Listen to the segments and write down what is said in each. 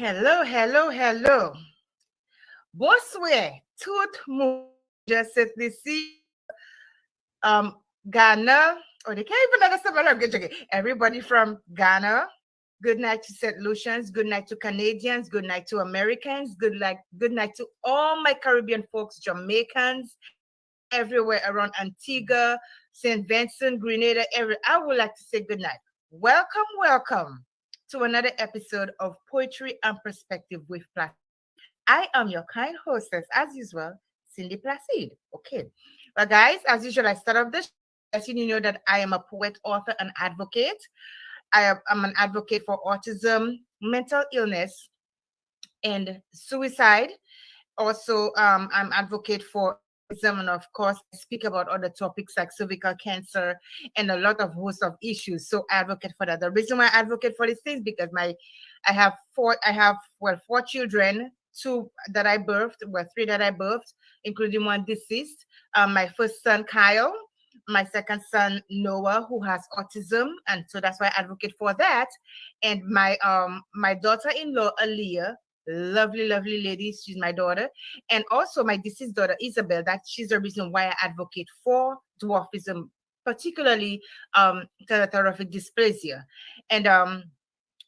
Hello, hello, hello. Bonsoir. Tout le monde. Je sais ici. Um, Ghana. Oh, they can't even understand what I'm getting. Everybody from Ghana. Good night to St. Lucians. Good night to Canadians. Good night to Americans. Good night to all my Caribbean folks, Jamaicans, everywhere around Antigua, St. Vincent, Grenada. I would like to say good night. Welcome, welcome to another episode of Poetry and Perspective with Placid. I am your kind hostess, as usual, Cindy Placid. Okay. Well, guys, as usual, I start off this letting you know that I am a poet, author, and advocate. I'm an advocate for autism, mental illness, and suicide. Also, I'm advocate for autism, and of course, I speak about other topics like cervical cancer and a lot of host of issues. So, I advocate for that. The reason why I advocate for these things because I have four children, two that I birthed, well, three that I birthed, including one deceased. My first son Kyle, my second son Noah, who has autism, and so that's why I advocate for that. And my daughter-in-law Aaliyah, lovely, lovely lady, she's my daughter, and also my deceased daughter Isabel. That she's the reason why I advocate for dwarfism, particularly teratrophic dysplasia, and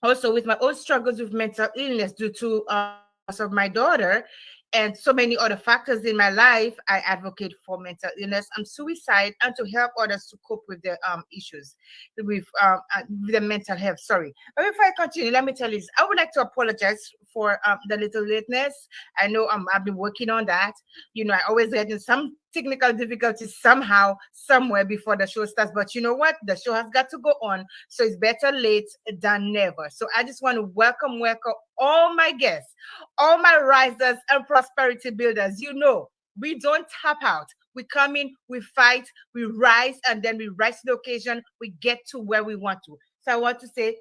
also with my own struggles with mental illness due to loss of my daughter and so many other factors in my life. I advocate for mental illness and suicide and to help others to cope with their issues with their mental health. Sorry. But before I continue, let me tell you this. I would like to apologize for the little lateness. I know I've been working on that. You know, I always get in some technical difficulties somehow, somewhere before the show starts. But you know what? The show has got to go on. So it's better late than never. So I just want to welcome all my guests, all my risers and prosperity builders. You know, we don't tap out. We come in, we fight, we rise, and then we rise to the occasion. We get to where we want to. So I want to say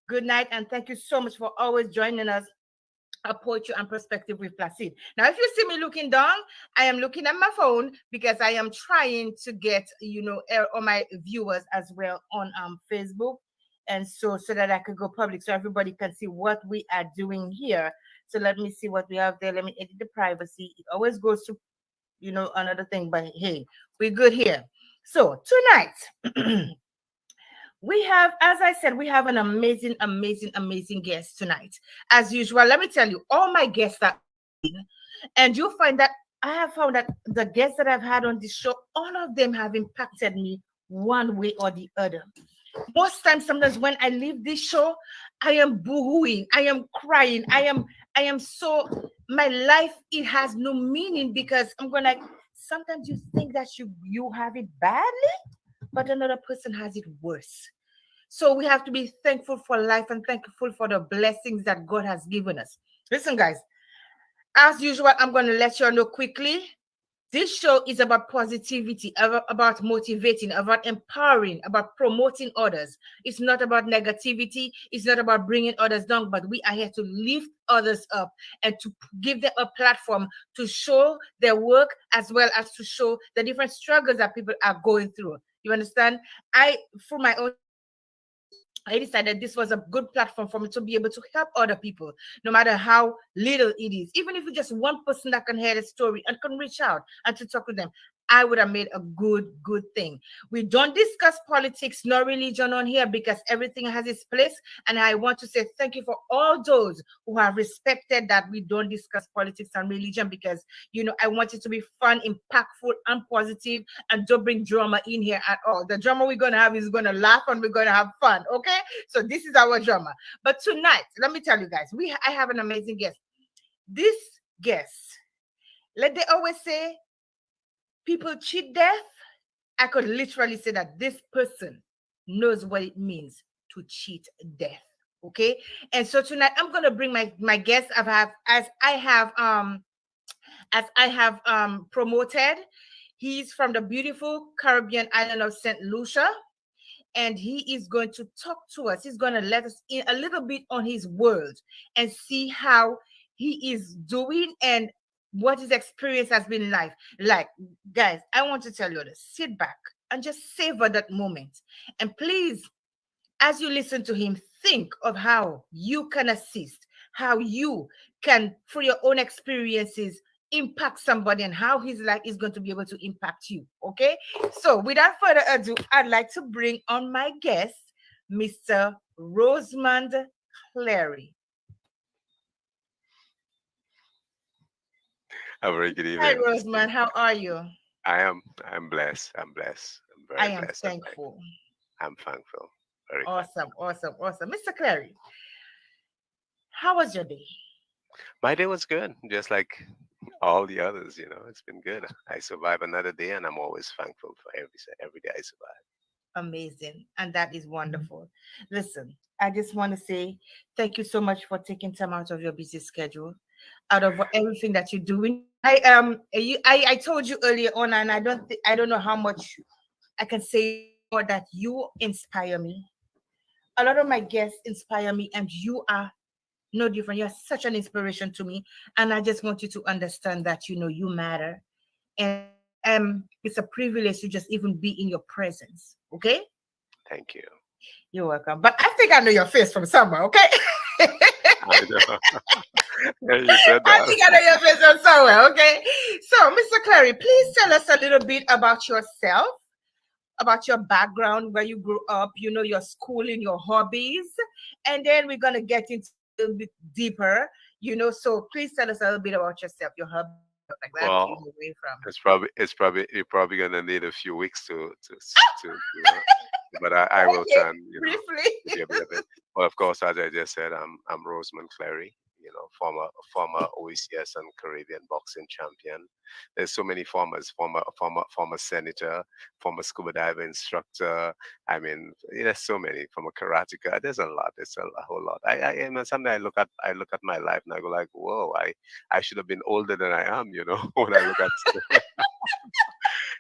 good night and thank you so much for always joining us. A poetry and perspective with Placid. Now, if you see me looking down, I am looking at my phone because I am trying to get all my viewers as well on Facebook, and so that I could go public so everybody can see what we are doing here. So let me see what we have there. Let me edit the privacy. It always goes to another thing, but hey, we're good here. So tonight. We have, as I said, we have an amazing, amazing, amazing guest tonight. As usual, let me tell you, all my guests are, and you'll find that I have found that the guests that I've had on this show, all of them have impacted me one way or the other. Most times, sometimes when I leave this show, I am boohooing, I am crying, I am so my life it has no meaning because I'm going like sometimes you think that you have it badly, but another person has it worse. So we have to be thankful for life and thankful for the blessings that God has given us. Listen, guys, as usual, I'm going to let you all know quickly. This show is about positivity, about motivating, about empowering, about promoting others. It's not about negativity. It's not about bringing others down, but we are here to lift others up and to give them a platform to show their work as well as to show the different struggles that people are going through. You understand? For my own, I decided this was a good platform for me to be able to help other people, no matter how little it is. Even if it's just one person that can hear the story and can reach out and to talk with them, I would have made a good thing. We don't discuss politics nor religion on here because everything has its place. And I want to say thank you for all those who have respected that we don't discuss politics and religion because, I want it to be fun, impactful, and positive, and don't bring drama in here at all. The drama we're going to have is going to laugh and we're going to have fun, okay? So this is our drama. But tonight, let me tell you guys, I have an amazing guest. This guest, like they always say, people cheat death. I could literally say that this person knows what it means to cheat death. Okay. And so tonight I'm gonna bring my guest as I have promoted. He's from the beautiful Caribbean island of St. Lucia. And he is going to talk to us. He's going to let us in a little bit on his world and see how he is doing and what his experience has been like. Like, guys, I want to tell you this. Sit back and just savor that moment. And please, as you listen to him, think of how you can assist, how you can, through your own experiences, impact somebody and how his life is going to be able to impact you. Okay. So without further ado, I'd like to bring on my guest, Mr. Rosemond Clary. A very good Hi, evening. Rosemond. How are you? I'm blessed. I'm blessed. I'm I very am blessed and thankful. thankful. I'm thankful. Very Awesome, thankful. awesome, awesome. Mr. Clary, how was your day? My day was good, just like all the others, It's been good. I survived another day and I'm always thankful for every day I survive. Amazing. And that is wonderful. Listen, I just want to say thank you so much for taking time out of your busy schedule, out of everything that you're doing. I told you earlier on, and I don't know how much I can say more, that you inspire me. A lot of my guests inspire me, and you are no different. You're such an inspiration to me. And I just want you to understand that you matter. And it's a privilege to just even be in your presence. Okay? Thank you. You're welcome. But I think I know your face from somewhere, okay? I know. Yeah, you said I that. think I know your face from somewhere, okay? So, Mr. Clary, please tell us a little bit about yourself, about your background, where you grew up, your schooling, your hobbies, and then we're gonna get into a little bit deeper, So please tell us a little bit about yourself, your hobbies, stuff like that, Well, away from. you're probably gonna need a few weeks but I will Okay, try and briefly. give you a bit of it. Well, of course, as I just said, I'm Rosemond Clary, former OECS and Caribbean boxing champion. There's so many former senator, former scuba diver instructor. I mean, there's so many, former karateka. There's a lot. There's a whole lot. Sometimes I look at my life and I go like, whoa, I should have been older than I am, when I look at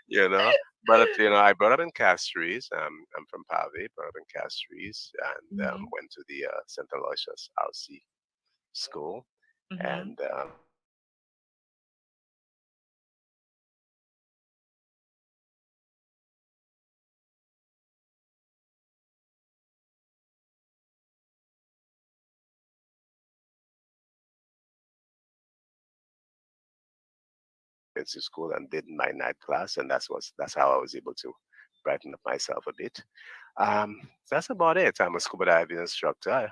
you know. But I brought up in Castries. I'm from Pave, brought up in Castries, and Hmm. went to the St. Aloysius RC school, Hmm. and went to school and did my night class, and that's how I was able to brighten up myself a bit. That's about it. I'm a scuba diving instructor.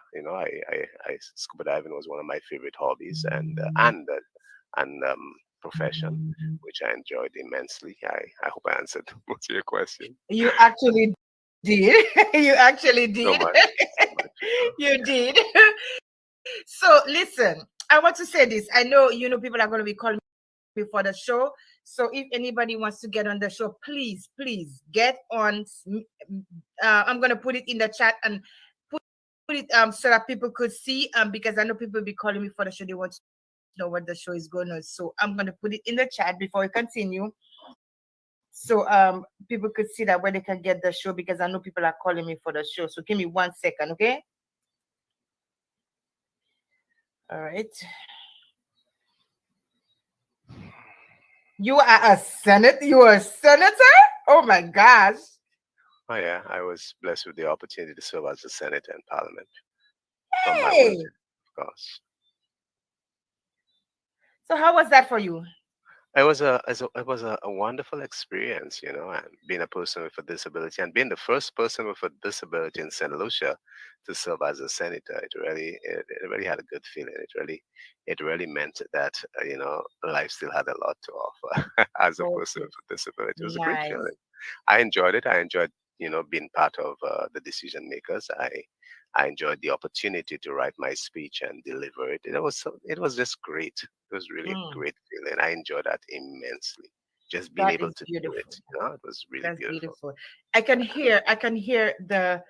Scuba diving was one of my favorite hobbies and profession, which I enjoyed immensely. I hope I answered most of your question. You actually did. You actually So did. much, so much, You Yeah. did. So listen, I want to say this. I know people are going to be calling me for the show. So if anybody wants to get on the show, please, please get on. I'm going to put it in the chat and put it so that people could see, because I know people will be calling me for the show. They want to know what the show is going on. So I'm going to put it in the chat before we continue. So people could see that where they can get the show, because I know people are calling me for the show. So give me 1 second, okay? All right. You are a senator. You are a senator. Oh my gosh. Oh yeah, I was blessed with the opportunity to serve as a senator in Parliament from my Hey. wheelchair, of course. So how was that for you? It was a wonderful experience, and being a person with a disability and being the first person with a disability in St. Lucia to serve as a senator. It really had a good feeling. It really meant that life still had a lot to offer as a person Okay. with a disability. It was a great Nice. feeling. I enjoyed it. I enjoyed being part of the decision makers. I enjoyed the opportunity to write my speech and deliver it. It was just great. It was really a Mm, great feeling. I enjoyed that immensely. Just being that able is to do beautiful. it, it was really That's beautiful. beautiful. I can hear the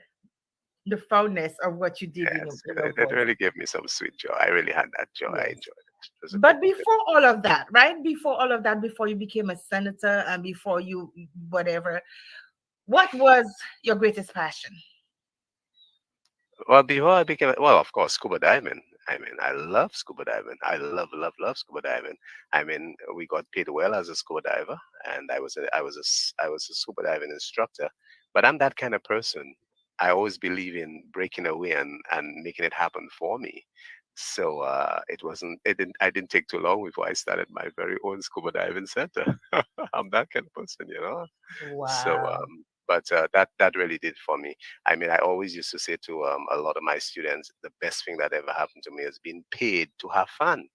fondness of what you did Yes, in your it voice. really gave me some sweet joy. I really had that joy. I Yes. enjoyed it. It was a But good. before all of that, right? Before all of that, before you became a senator and before you whatever, what was your greatest passion? Well, before I became, well, of course, scuba diving. I mean, I love scuba diving. I love, love, love scuba diving. I mean, we got paid well as a scuba diver, and I was a scuba diving instructor. But I'm that kind of person. I always believe in breaking away and making it happen for me. So it wasn't. It didn't. I didn't take too long before I started my very own scuba diving center. I'm that kind of person, you know. So, Wow. but that really did for me. I mean, I always used to say to a lot of my students, the best thing that ever happened to me is being paid to have fun.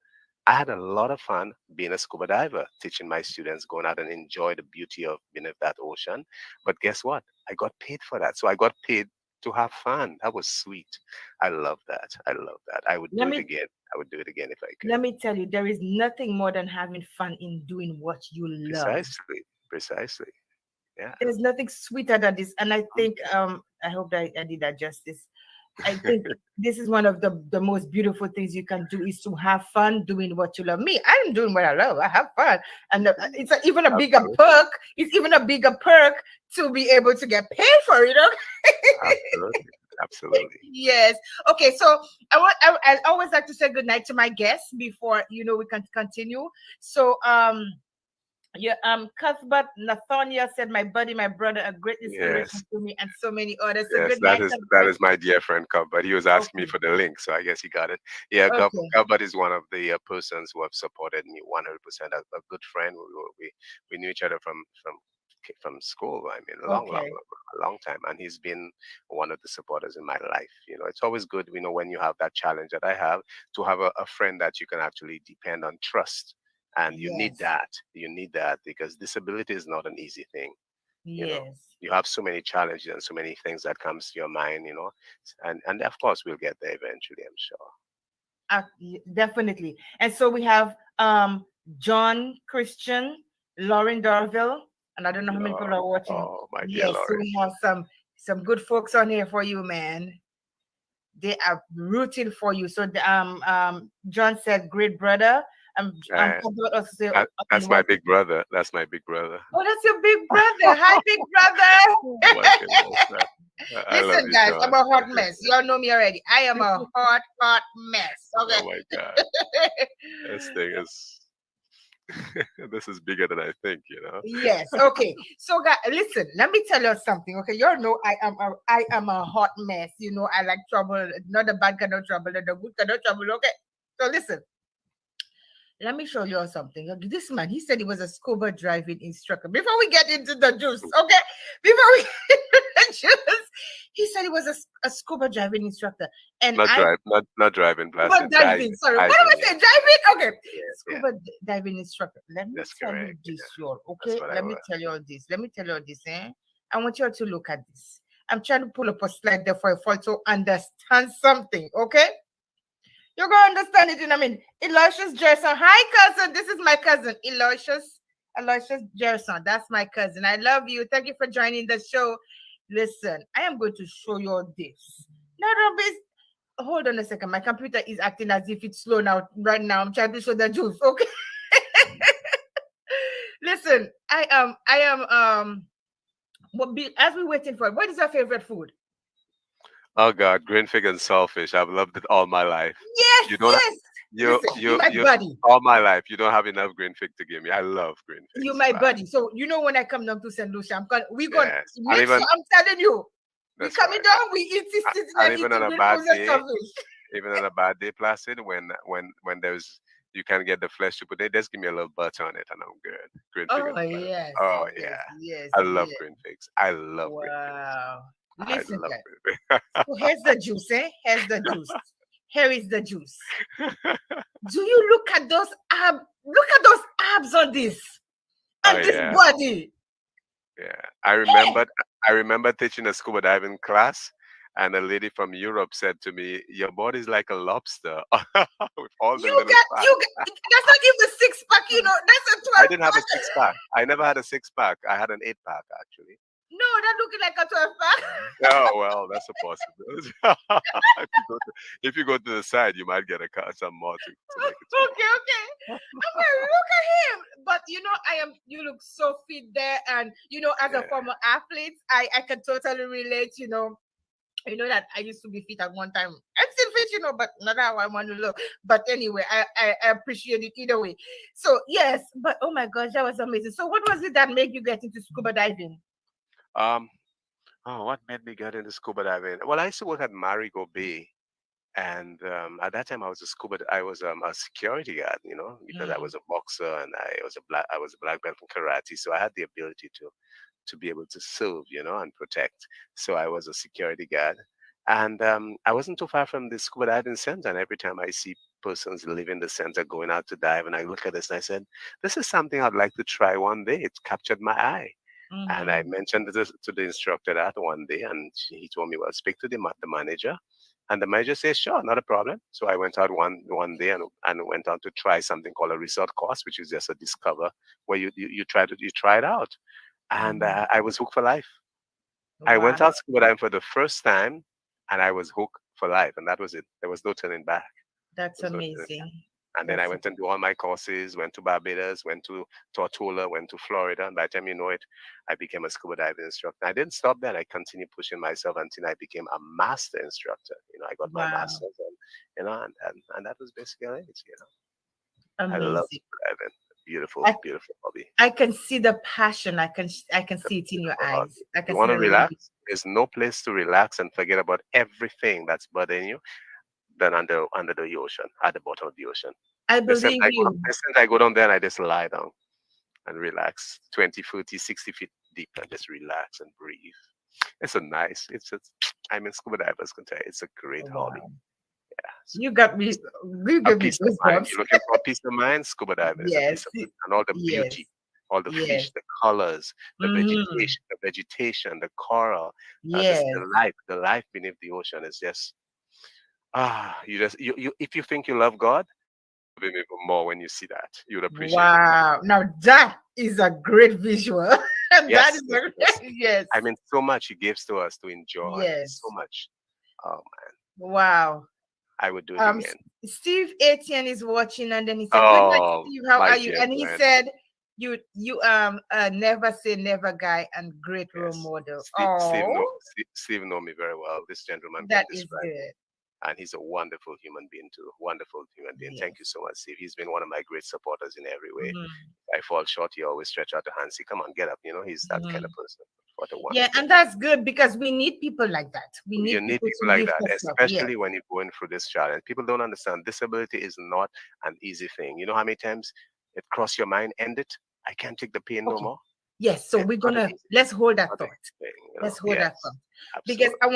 I had a lot of fun being a scuba diver, teaching my students, going out and enjoy the beauty of beneath that ocean. But guess what? I got paid for that. So I got paid to have fun. That was sweet. I love that. I love that. I would Let do it me again. I would do it again if I could. let me tell you, there is nothing more than having fun in doing what you love. Precisely. Precisely. Yeah. There's nothing sweeter than this. And I think I hope that I did that justice. I think this is one of the most beautiful things you can do is to have fun doing what you love. Me, I'm doing what I love. I have fun, and even a bigger Absolutely. perk. It's even a bigger perk to be able to get paid for it. Absolutely. Absolutely. Yes. Okay. So I always like to say good night to my guests before we can continue. So yeah, Cuthbert Nathaniel said, "My buddy, my brother, a great inspiration Yes. to me, and so many others." So Yes, good that night, is that Cuthbert. is my dear friend Cub, but he was asking me Okay. for the link, so I guess he got it. Yeah, Okay. Cub is one of the persons who have supported me 100%. A good friend. We knew each other from school. I mean, a Okay. long time, and he's been one of the supporters in my life. You know, it's always good, when you have that challenge that I have, to have a friend that you can actually depend on, trust, and you need Yes. that. You need that because disability is not an easy thing. you know Yes. you have so many challenges and so many things that comes to your mind, and of course we'll get there eventually, I'm sure. Definitely. And so we have John Christian, Lauren Darville, and I don't know how many people Lord, are watching. oh my dear Yes, so Lauren. we have some good folks on here for you, man. They are rooting for you. So John said, "Great brother." uh, Cuthbert also say, that's my big brother. That's my big brother. "Oh, that's your big brother. Hi, big brother." Oh my goodness. I love Listen, you, guys, I'm John. a hot mess. Y'all know me already. I am a hot mess. Oh my God, Okay. this thing is this is bigger than I think. Yes. Okay. So, guys, listen. Let me tell you something. Okay, you all know I am a hot mess. I like trouble. Not the bad kind of trouble, the good kind of trouble. Okay. So listen. Let me show you all something. Okay, this man, he said he was a scuba driving instructor. Before we get into the juice, okay? Before we get into the juice, he said he was a scuba driving instructor. And Not I drive, not driving, scuba blasted, diving. Sorry, what am diving. I Yeah, saying? Diving? Okay. yes, yeah, Diving instructor. Let me that's tell you correct. this, Yeah, y'all. that's Okay. what I Let me was. tell you all this. Let me tell you all this, eh? I want you all to look at this. I'm trying to pull up a slide there for you to understand something. Okay. You're gonna understand it in a minute. Eloysius Gerson. Hi, cousin. This is my cousin, Eloysius Gerson. That's my cousin. I love you. Thank you for joining the show. Listen, I am going to show you all this. Now, don't be. Hold on a second. My computer is acting as if it's slow now. Right now, I'm trying to show the juice. Okay. Listen, I am. As we're waiting for it, what is your favorite food? Oh God, green fig and saltfish. I've loved it all my life. Yes, You don't. yes. You Listen, you you my you. buddy. All my life, you don't have enough green fig to give me. I love green You figs. my Wow. buddy. So when I come down to St. Lucia, we gonna Yes, and make sure even I'm telling you. We that's coming right. down, we eat this And like even on eating a green bad foods and day, stuff. Placid, when there's you can get the flesh to put it, just give me a little butter on it, and I'm good. Green fig Oh and butter. yes, Oh yes, yeah, yes, I love yes. green figs. I love green figs. Wow. I Listen, love guys. green figs. So here's the juice, eh? Here's the juice. Here is the juice. Do you look at those abs? Look at those abs on this Oh and this yeah, body. yeah. I Hey, remember I remember teaching a scuba diving class, and a lady from Europe said to me, "Your body's like a lobster with all the little fat." you got. That's not even six pack. That's a I 12 didn't have a pack. six pack. I never had a six pack. I had an eight pack actually. No, that looking like a 12 pack. Oh well, that's a possibility. If you go to the side, you might get some more to make it Okay, okay. I'm like, look at him. But you look so fit there. And as a Yeah, former athlete, I can totally relate, that I used to be fit at one time. I'm still fit, but not how I want to look. But anyway, I appreciate it either way. So yes, but oh my gosh, that was amazing. So what was it that made you get into scuba diving? um, oh, what made me get into scuba diving? Well, I used to work at Marigo Bay, And at that time, I was a security guard, because I Mm. was a boxer and I was a black belt in karate, so I had the ability to be able to serve, and protect. So I was a security guard. And I wasn't too far from the scuba diving center. And every time I see persons leaving the center going out to dive, and I look at this and I said, this is something I'd like to try one day. It captured my eye. And I Mm-hmm. mentioned this to the instructor that one day, and he told me, well, speak to the manager. And the manager says, sure, not a problem. So I went out one day and went out to try something called a resort course, which is just a discover where you try it out. And Mm-hmm. I was hooked for life. I Wow, went out scuba diving for the first time, and I was hooked for life, and that was it. There was no turning back. that's There was no turning back. amazing. And then I That's went and do all my courses, went to Barbados, went to Tortola, went to Florida. And by the time you know it, I became a scuba diving instructor. I didn't stop there. I continued pushing myself until I became a master instructor. I got my wow, master's, and that was basically it. I love amazing. scuba diving. Beautiful, I beautiful hobby. I can see the passion. I can It's a see it in your beautiful eyes. hobby. I You can see want to the love. relax? There's no place to relax and forget about everything that's bothering you than under the ocean, at the bottom of the ocean. I The second believe I go, you. the second I go down there and I just lie down and relax, 20, 30, 60 feet deep, and just relax and breathe. It's a nice, it's just, I mean, scuba divers can tell you, it's a great hobby. Wow, Yeah. you got me. You A give me peace of mind. goosebumps. You're looking for a peace of mind, scuba diving is a Yes, peace of mind. And all the yes, beauty, all the yes. fish, the colors, Mm-hmm. the vegetation, the coral, Yes. the life beneath the ocean is just, you if you think you love God, love him even more when you see that. You would appreciate him more. Wow. Now that is a great visual. That Yes, is yes, a yes. yes, I mean, so much he gives to us to enjoy. So yes. much. Oh man, Wow. I would do it Um, again. Steve Etienne is watching, and then he said, "Good night, Oh, Steve. How my are you?" dear And he friend. said, "You never say never guy and great role Yes. model." Know Oh, Steve know me very well. This gentleman can that is describe me. good. And he's a wonderful human being too. Wonderful human being. Thank you Yes. so much, Steve. He's been one of my great supporters in every way. Mhm, I fall short, he always stretch out the hand, say, come on, get up. He's that kind of mhm. person. What a Yeah, wonderful and man. that's good because we need people like that. We You need need people people to like lift that, us up. Yes. especially when you're going through this challenge. People don't understand disability is not an easy thing. You know how many times it crossed your mind, end it? I can't take the pain no Okay. more. Yes. So It's we're not an gonna easy thing. let's hold that Not an thought. easy thing. Let's hold that Yes, thought because absolutely. I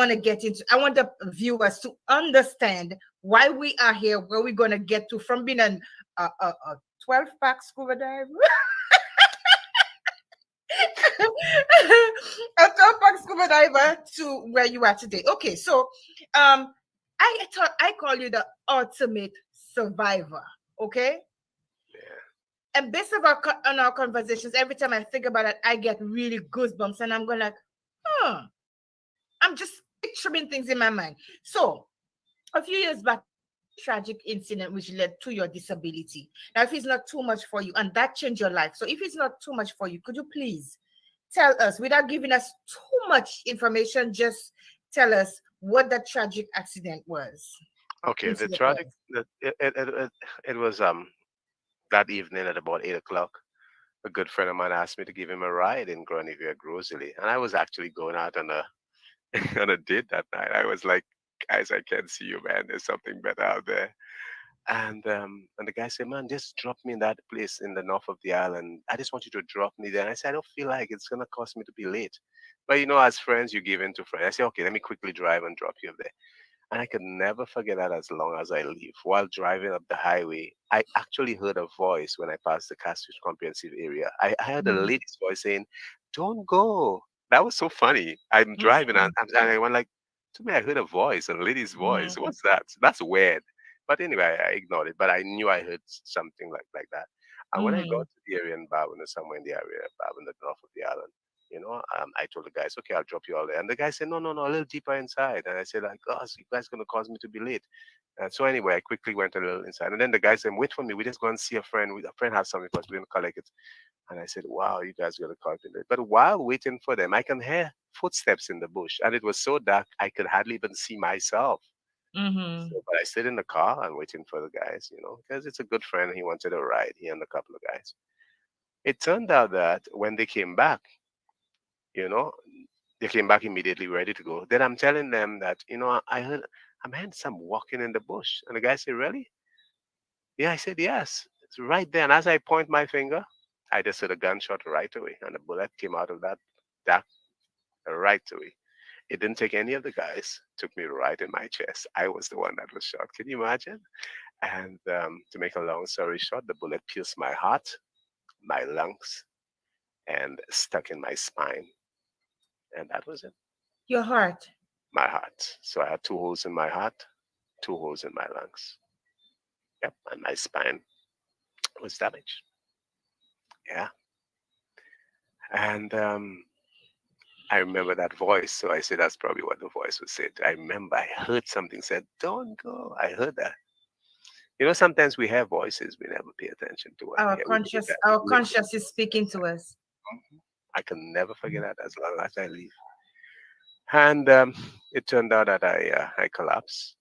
want the viewers to understand why we are here, where we're gonna get to from being a 12 pack scuba diver, a 12 pack scuba diver to where you are today. Okay, so I thought I call you the ultimate survivor. Okay, Yeah. and based on our conversations, every time I think about it, I get really goosebumps, and I'm going like, huh. I'm just picturing things in my mind. So a few years back, tragic incident which led to your disability. Now, if it's not too much for you, and that changed your life, so if it's not too much for you, could you please tell us, without giving us too much information, just tell us what that tragic accident was? Okay, the Incident tragic, was. it was that evening at about 8 o'clock. A good friend of mine asked me to give him a ride in Grenadier Grocery, and I was actually going out on a on a date that night. I was like, guys, I can't see you, man. There's something better out there. And the guy said, man, just drop me in that place in the north of the island. I just want you to drop me there. And I said, I don't feel like it's gonna cost me to be late. But as friends, you give in to friends. I said, okay, let me quickly drive and drop you up there. And I could never forget that as long as I live. While driving up the highway, I actually heard a voice when I passed the Castridge Comprehensive Area. I heard a Mm, lady's voice saying, don't go. That was so funny. I'm driving mm, and I went like, to me, I heard a voice, a lady's voice. mm, What's that? That's weird. But anyway, I ignored it. But I knew I heard something like that. And when I got mm, to the area in Barwon, somewhere in the area, Barwon, the north of the island, I told the guys, okay, I'll drop you all there. And the guy said, no, no, no, a little deeper inside. And I said, like, oh, so you guys going to cause me to be late. And so anyway, I quickly went a little inside. And then the guy said, wait for me. We just go and see a friend. A friend has something for us. We're going to collect it. And I said, wow, you guys are going to cause me late. But while waiting for them, I can hear footsteps in the bush. And it was so dark, I could hardly even see myself. mm, So, but I stayed in the car and waiting for the guys, because it's a good friend. He wanted a ride, he and a couple of guys. It turned out that when they came back, you know, they came back immediately ready to go. Then I'm telling them that, I heard I'm hearing some walking in the bush. And the guy said, really? Yeah, I said, yes. It's right there. And as I point my finger, I just heard a gunshot right away. And a bullet came out of that right away. It didn't take any of the guys. Took me right in my chest. I was the one that was shot. Can you imagine? And to make a long story short, the bullet pierced my heart, my lungs, and stuck in my spine. And that was it. Your heart. My heart. So I had 2 holes in my heart, 2 holes in my lungs. Yep. And my spine was damaged. Yeah. And I remember that voice. So I said, that's probably what the voice was said. I remember I heard something said, don't go. I heard that. You know, sometimes we have voices we never pay attention to. And Our conscious is speaking to us. I can never forget that as long as I live. And it turned out that I collapsed.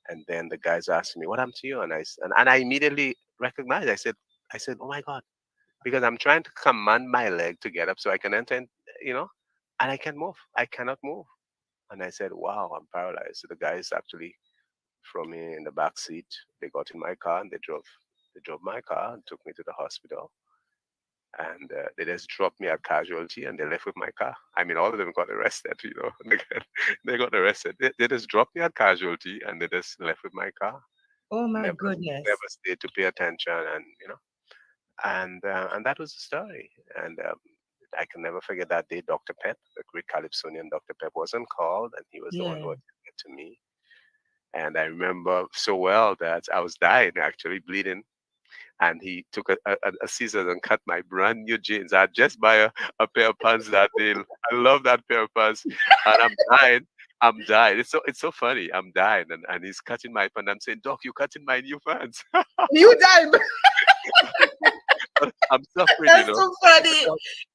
And then the guys asked me, what happened to you? And I immediately recognized. I said, oh my God, because I'm trying to command my leg to get up so I can enter, and I can't move. I cannot move. And I said, wow, I'm paralyzed. So the guys actually threw me in the back seat. They got in my car and they drove my car and took me to the hospital. And they just dropped me at casualty and they left with my car. I mean, all of them got arrested, they got arrested. They just dropped me at casualty and they just left with my car. Oh my goodness. Never stayed to pay attention, and that was the story. And I can never forget that day. Dr. Pep, the great Calypsonian Dr. Pep, wasn't called, and he was the one who attended to me. And I remember so well that I was dying, actually bleeding, and he took a scissors and cut my brand new jeans. I had just buy a pair of pants that day. I love that pair of pants, and I'm dying. It's so funny. I'm dying, and he's cutting my pants. I'm saying, Doc, you're cutting my new pants. You died. I'm suffering. That's so funny.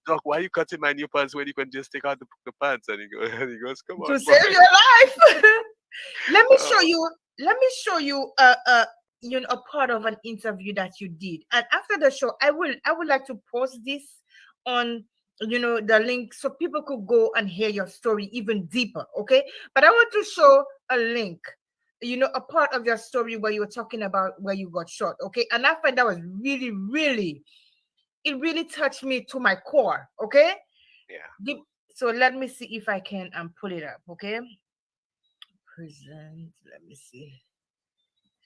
Doc, why are you cutting my new pants when you can just take out the pants? And he goes, come on. To save your life. Let me show you a part of an interview that you did. And after the show, I would like to post this on the link so people could go and hear your story even deeper. Okay. But I want to show a link, a part of your story where you were talking about where you got shot. Okay. And I find that was really, really, it really touched me to my core. Okay. Yeah. So let me see if I can pull it up. Okay. Present. Let me see.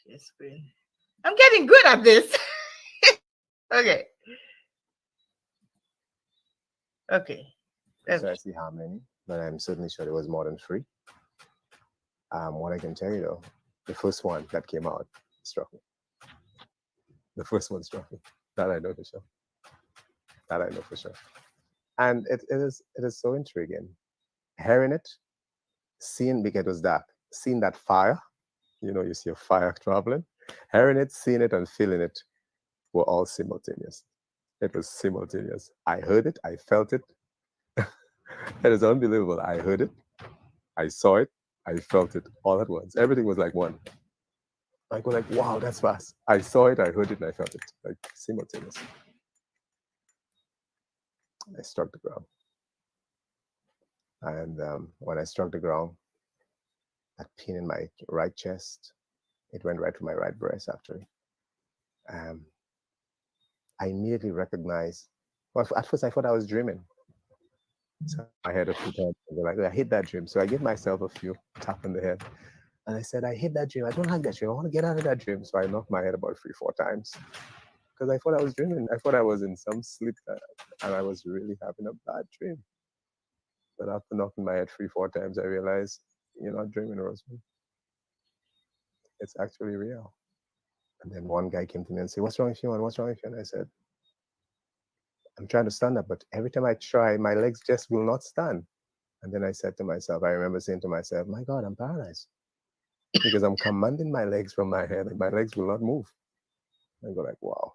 Share screen. I'm getting good at this. Okay. Okay. So I see how many, but I'm certainly sure there was more than 3. What I can tell you though, the first one that came out struck me. The first one struck me. That I know for sure. And it is so intriguing. Hearing it, seeing, because it was dark, seeing that fire, you see a fire traveling, hearing it, seeing it, and feeling it were all simultaneous. It was simultaneous. I heard it, I felt it. It is unbelievable. I heard it, I saw it, I felt it all at once. Everything was like one. I go like, wow, that's fast. I saw it, I heard it, and I felt it, like simultaneous. I struck the ground. And when I struck the ground, that pain in my right chest, it went right to my right breast, actually. I immediately recognized, well, at first I thought I was dreaming. So I had a few times, like, I hate that dream. So I gave myself a few tap on the head. And I said, I hate that dream. I don't like that dream. I want to get out of that dream. So I knocked my head about 3-4 times because I thought I was dreaming. I thought I was in some sleep and I was really having a bad dream. But after knocking my head 3-4 times, I realized, you're not dreaming, Rosemond. It's actually real. And then one guy came to me and said, what's wrong with you, man? What's wrong with you? And I said, I'm trying to stand up, but every time I try, my legs just will not stand. And then I said to myself, I remember saying to myself, my God, I'm paralyzed. Because I'm commanding my legs from my head and my legs will not move. I go like, wow,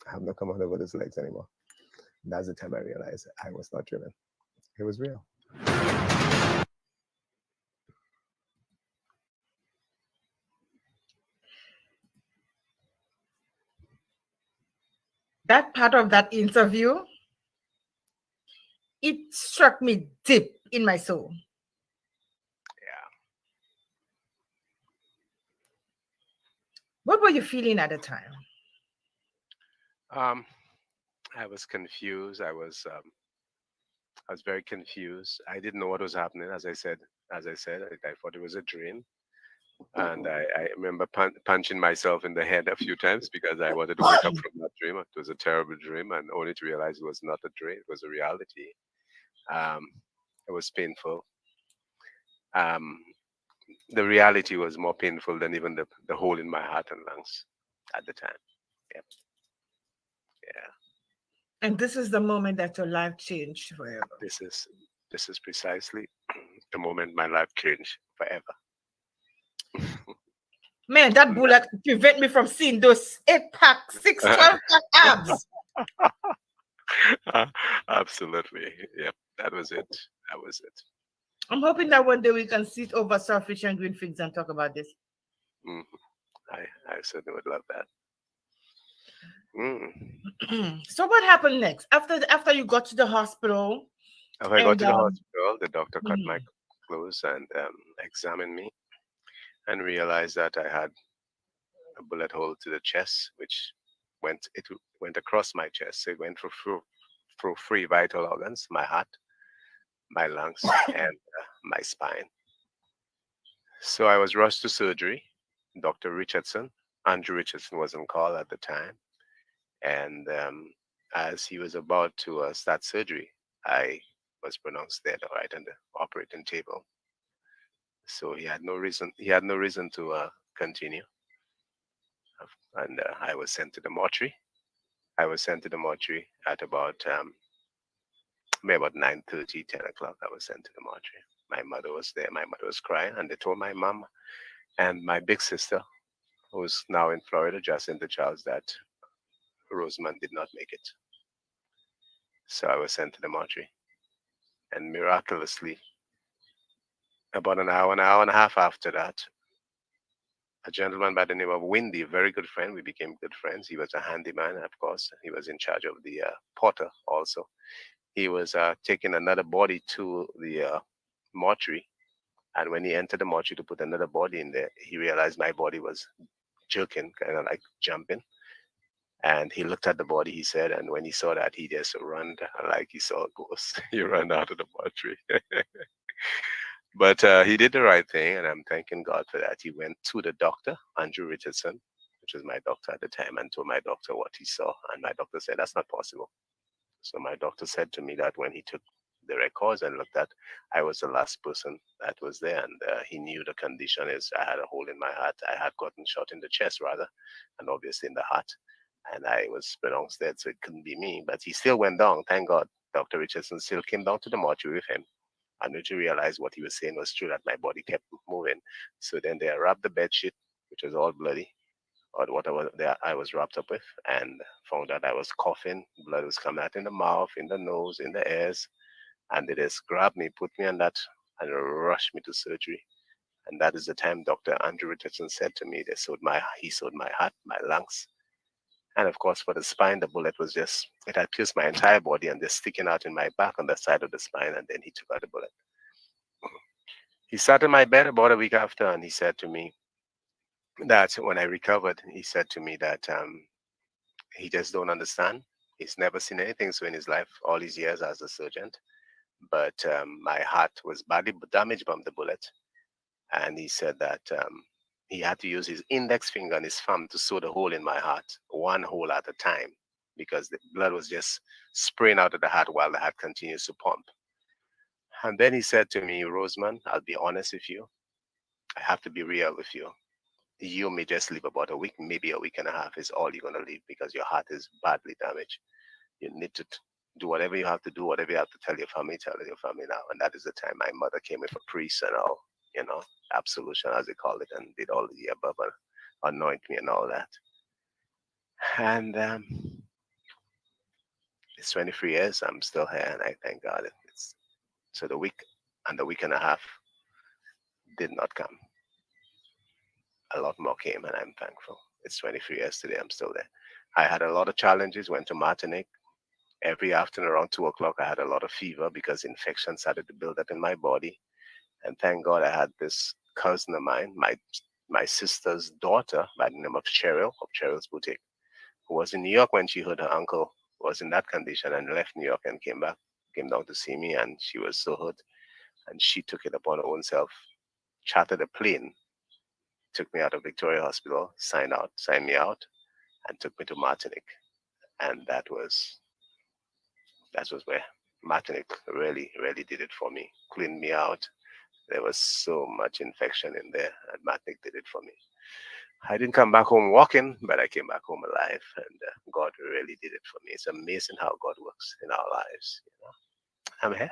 I have no command over these legs anymore. And that's the time I realized I was not dreaming. It was real. That part of that interview, it struck me deep in my soul. What were you feeling at the time? Um, I was confused. I was very confused. I didn't know what was happening. As I said, I thought it was a dream, and I remember punching myself in the head a few times because I wanted to wake up from that dream. It was a terrible dream, and only to realize it was not a dream; it was a reality. Um, it was painful. Um, the reality was more painful than even the hole in my heart and lungs at the time. Yep. Yeah. And this is the moment that your life changed forever. This is precisely the moment my life changed forever. Man, that bullet prevent me from seeing those 8-pack, 6, 12-pack abs. Absolutely. Yep. That was it. That was it. I'm hoping that one day we can sit over Starfish and Green Figs and talk about this. Mhm. I certainly would love that. So what happened next? After you got to the hospital If I got and to the hospital, the doctor cut my mhm. clothes and examined me and realized that I had a bullet hole to the chest, which went across my chest. So it went through three vital organs: my heart, my lungs, and my spine. So I was rushed to surgery. Dr. Richardson, Andrew Richardson, was on call at the time, and as he was about to start surgery, I was pronounced dead right on the operating table. So he had no reason. He had no reason to continue, and I was sent to the mortuary. I was sent to the mortuary at about maybe about 9:30, 10 o'clock. I was sent to the mortuary. My mother was there. My mother was crying, and they told my mom and my big sister, who's now in Florida, Jacinta Charles, that Rosamond did not make it. So I was sent to the mortuary, and miraculously, about an hour and a half after that, a gentleman by the name of Windy, a very good friend, we became good friends. He was a handyman, of course. He was in charge of the porter also. He was taking another body to the mortuary. And when he entered the mortuary to put another body in there, he realized my body was jerking, kind of like jumping. And he looked at the body, he said, and when he saw that, he just ran like he saw a ghost. He ran out of the mortuary. But he did the right thing, and I'm thanking God for that. He went to the doctor, Andrew Richardson, which was my doctor at the time, and told my doctor what he saw. And my doctor said, that's not possible. So my doctor said to me that when he took the records and looked at, I was the last person that was there, and he knew the condition is I had a hole in my heart. I had gotten shot in the chest, rather, and obviously in the heart. And I was pronounced dead, so it couldn't be me. But he still went down. Thank God. Dr. Richardson still came down to the mortuary with him. I knew to realize what he was saying was true, that my body kept moving. So then they wrapped the bed sheet, which was all bloody, or whatever that I was wrapped up with, and found that I was coughing. Blood was coming out in the mouth, in the nose, in the ears. And they just grabbed me, put me on that, and rushed me to surgery. And that is the time Dr. Andrew Richardson said to me, he sewed my heart, my lungs. And of course, for the spine, the bullet was just, it had pierced my entire body and just sticking out in my back on the side of the spine. And then he took out the bullet. He sat in my bed about a week after, and he said to me that when I recovered, he said to me that he just don't understand. He's never seen anything so in his life, all his years as a surgeon. But my heart was badly damaged by the bullet. And he said that he had to use his index finger and his thumb to sew the hole in my heart, one hole at a time, because the blood was just spraying out of the heart while the heart continues to pump. And then he said to me, Roseman, I'll be honest with you. I have to be real with you. You may just live about a week, maybe a week and a half is all you're going to live because your heart is badly damaged. You need to do whatever you have to do, whatever you have to tell your family, tell your family now. And that is the time my mother came with a priest and all, absolution as they call it, and did all the above and anoint me and all that. And it's 23 years, I'm still here, and I thank God. So the week and the week and a half did not come. A lot more came, and I'm thankful. It's 23 years today, I'm still there. I had a lot of challenges, went to Martinique. Every afternoon around 2 o'clock, I had a lot of fever because infection started to build up in my body. And thank God I had this cousin of mine, my my sister's daughter by the name of Cheryl, of Cheryl's Boutique, who was in New York when she heard her uncle was in that condition and left New York and came down to see me, and she was so hurt. And she took it upon her own self, chartered a plane, took me out of Victoria Hospital, signed me out, and took me to Martinique. And that was where Martinique really, really did it for me. Cleaned me out. There was so much infection in there, and Martinique did it for me. I didn't come back home walking, but I came back home alive, and God really did it for me. It's amazing how God works in our lives. You know? I'm here.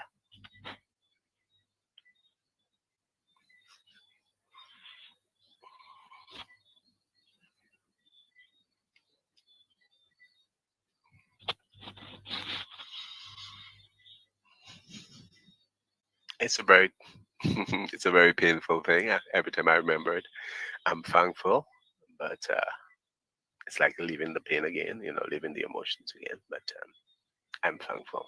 It's a very, it's a very painful thing. Every time I remember it, I'm thankful, but it's like leaving the pain again, leaving the emotions again. But I'm thankful.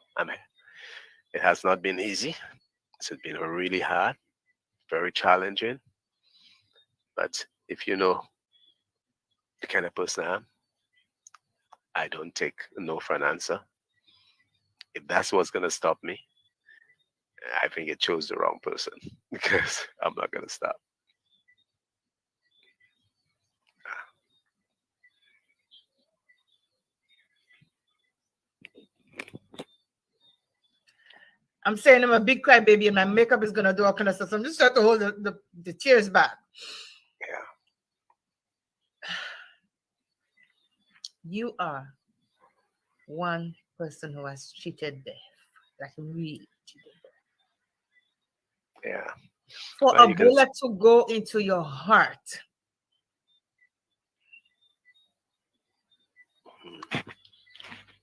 It has not been easy. It's been really hard, very challenging. But if you know the kind of person I don't take no for an answer. If that's what's going to stop me, I think it chose the wrong person because I'm not going to stop. I'm saying I'm a big crybaby and my makeup is going to do all kind of stuff. So I'm just trying to hold the tears back. Yeah. You are one person who has cheated death, like really cheated death. Yeah. For a bullet to go into your heart.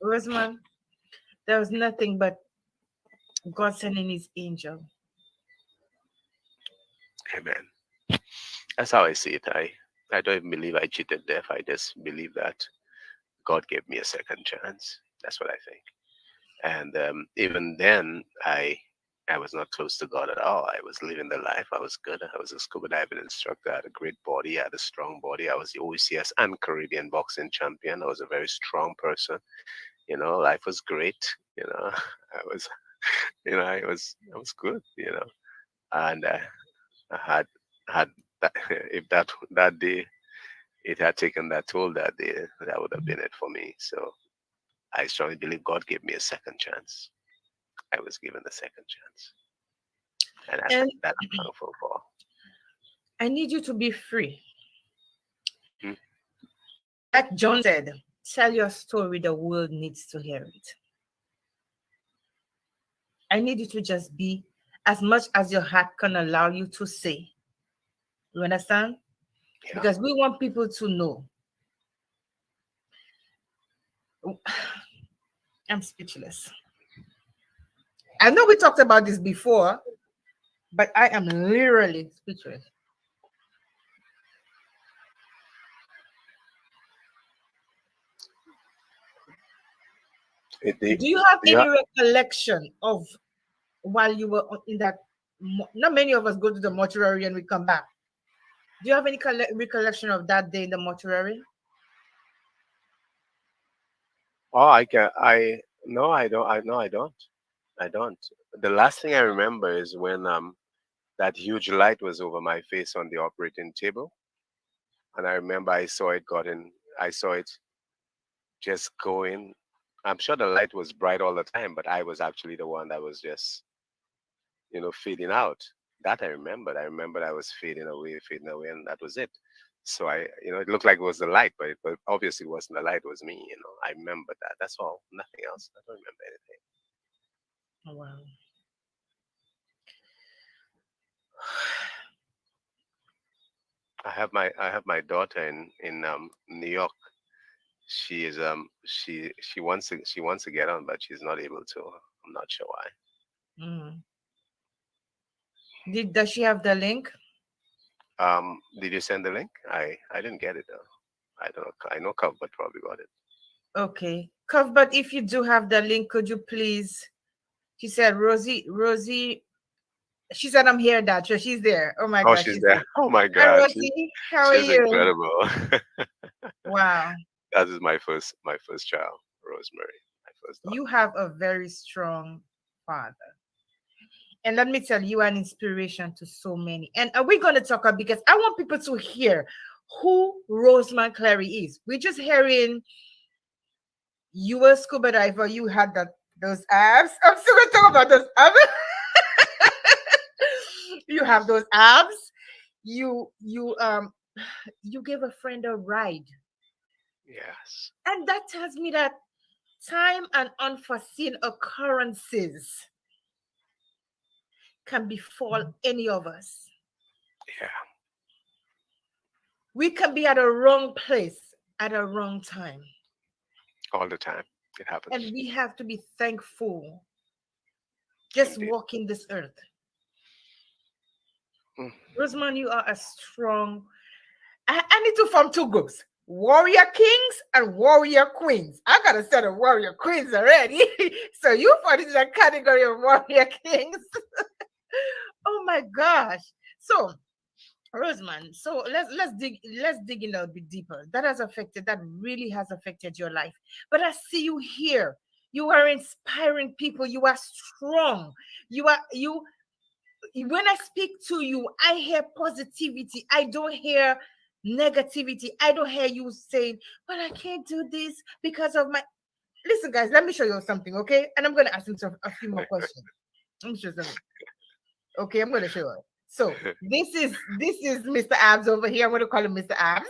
Rosemond, there was nothing but God sending his angel. Amen. That's how I see it. I don't even believe I cheated death. I just believe that God gave me a second chance. That's what I think. And even then, I was not close to God at all. I was living the life. I was good. I was a scuba diving instructor. I had a great body. I had a strong body. I was the OCS and Caribbean boxing champion. I was a very strong person. Life was great. I was, I was good. And I had that. If that day it had taken that toll that day, that would have been it for me. So I strongly believe God gave me a second chance. I was given a second chance. And that I'm thankful for. I need you to be free. Hmm? Like John said, tell your story, the world needs to hear it. I need you to just be as much as your heart can allow you to say. You understand? Yeah. Because we want people to know. I'm speechless. I know we talked about this before, but I am literally speechless. Do you have any recollection of while you were in that? Not many of us go to the mortuary and we come back. Do you have any recollection of that day in the mortuary? Oh, I don't. I don't. The last thing I remember is when that huge light was over my face on the operating table, and I remember I saw it just going. I'm sure the light was bright all the time, but I was actually the one that was just, fading out. That I remembered. I remembered I was fading away, and that was it. So it looked like it was the light, but it obviously wasn't the light. It was me. I remember that. That's all. Nothing else. I don't remember anything. Oh, wow. I have my daughter in New York. She is she wants to get on, but she's not able to. I'm not sure why. Does she have the link? Did you send the link? I didn't get it though. I don't know. I know Cuthbert probably got it. Okay, Cuthbert, if you do have the link, could you please? She said Rosie She said, I'm here, Dad. So she's there. Oh my Oh, God, she's she's there. there. Oh my Hi, God, Rosie. How are she's you? incredible. Wow. That is my first child, Rosemary, my first daughter. You have a very strong father. And let me tell you, you are an inspiration to so many. And we're going to talk about, because I want people to hear who Roseman Clary is. We're just hearing you were a scuba diver, you had those abs. I'm still going to talk about those abs. You have those abs. You gave a friend a ride. Yes. And that tells me that time and unforeseen occurrences can befall any of us. Yeah. We can be at a wrong place at a wrong time. All the time. It happens. And we have to be thankful just Indeed. walking this earth. Mm. Roseman, you are a strong. I need to form two groups: warrior kings and warrior queens. I got a set of warrior queens already. So you fall into that category of warrior kings. Oh my gosh. So Roseman, so let's dig in a bit deeper. That really has affected your life. But I see you here. You are inspiring people. You are strong. You when I speak to you, I hear positivity. I don't hear negativity. I don't hear you saying, well, I can't do this because of my. Listen, guys, let me show you something, okay? And I'm going to ask you a few more questions. Let me show you something. Okay, I'm going to show you. So this is Mr. Abs over here. I'm going to call him Mr. Abs.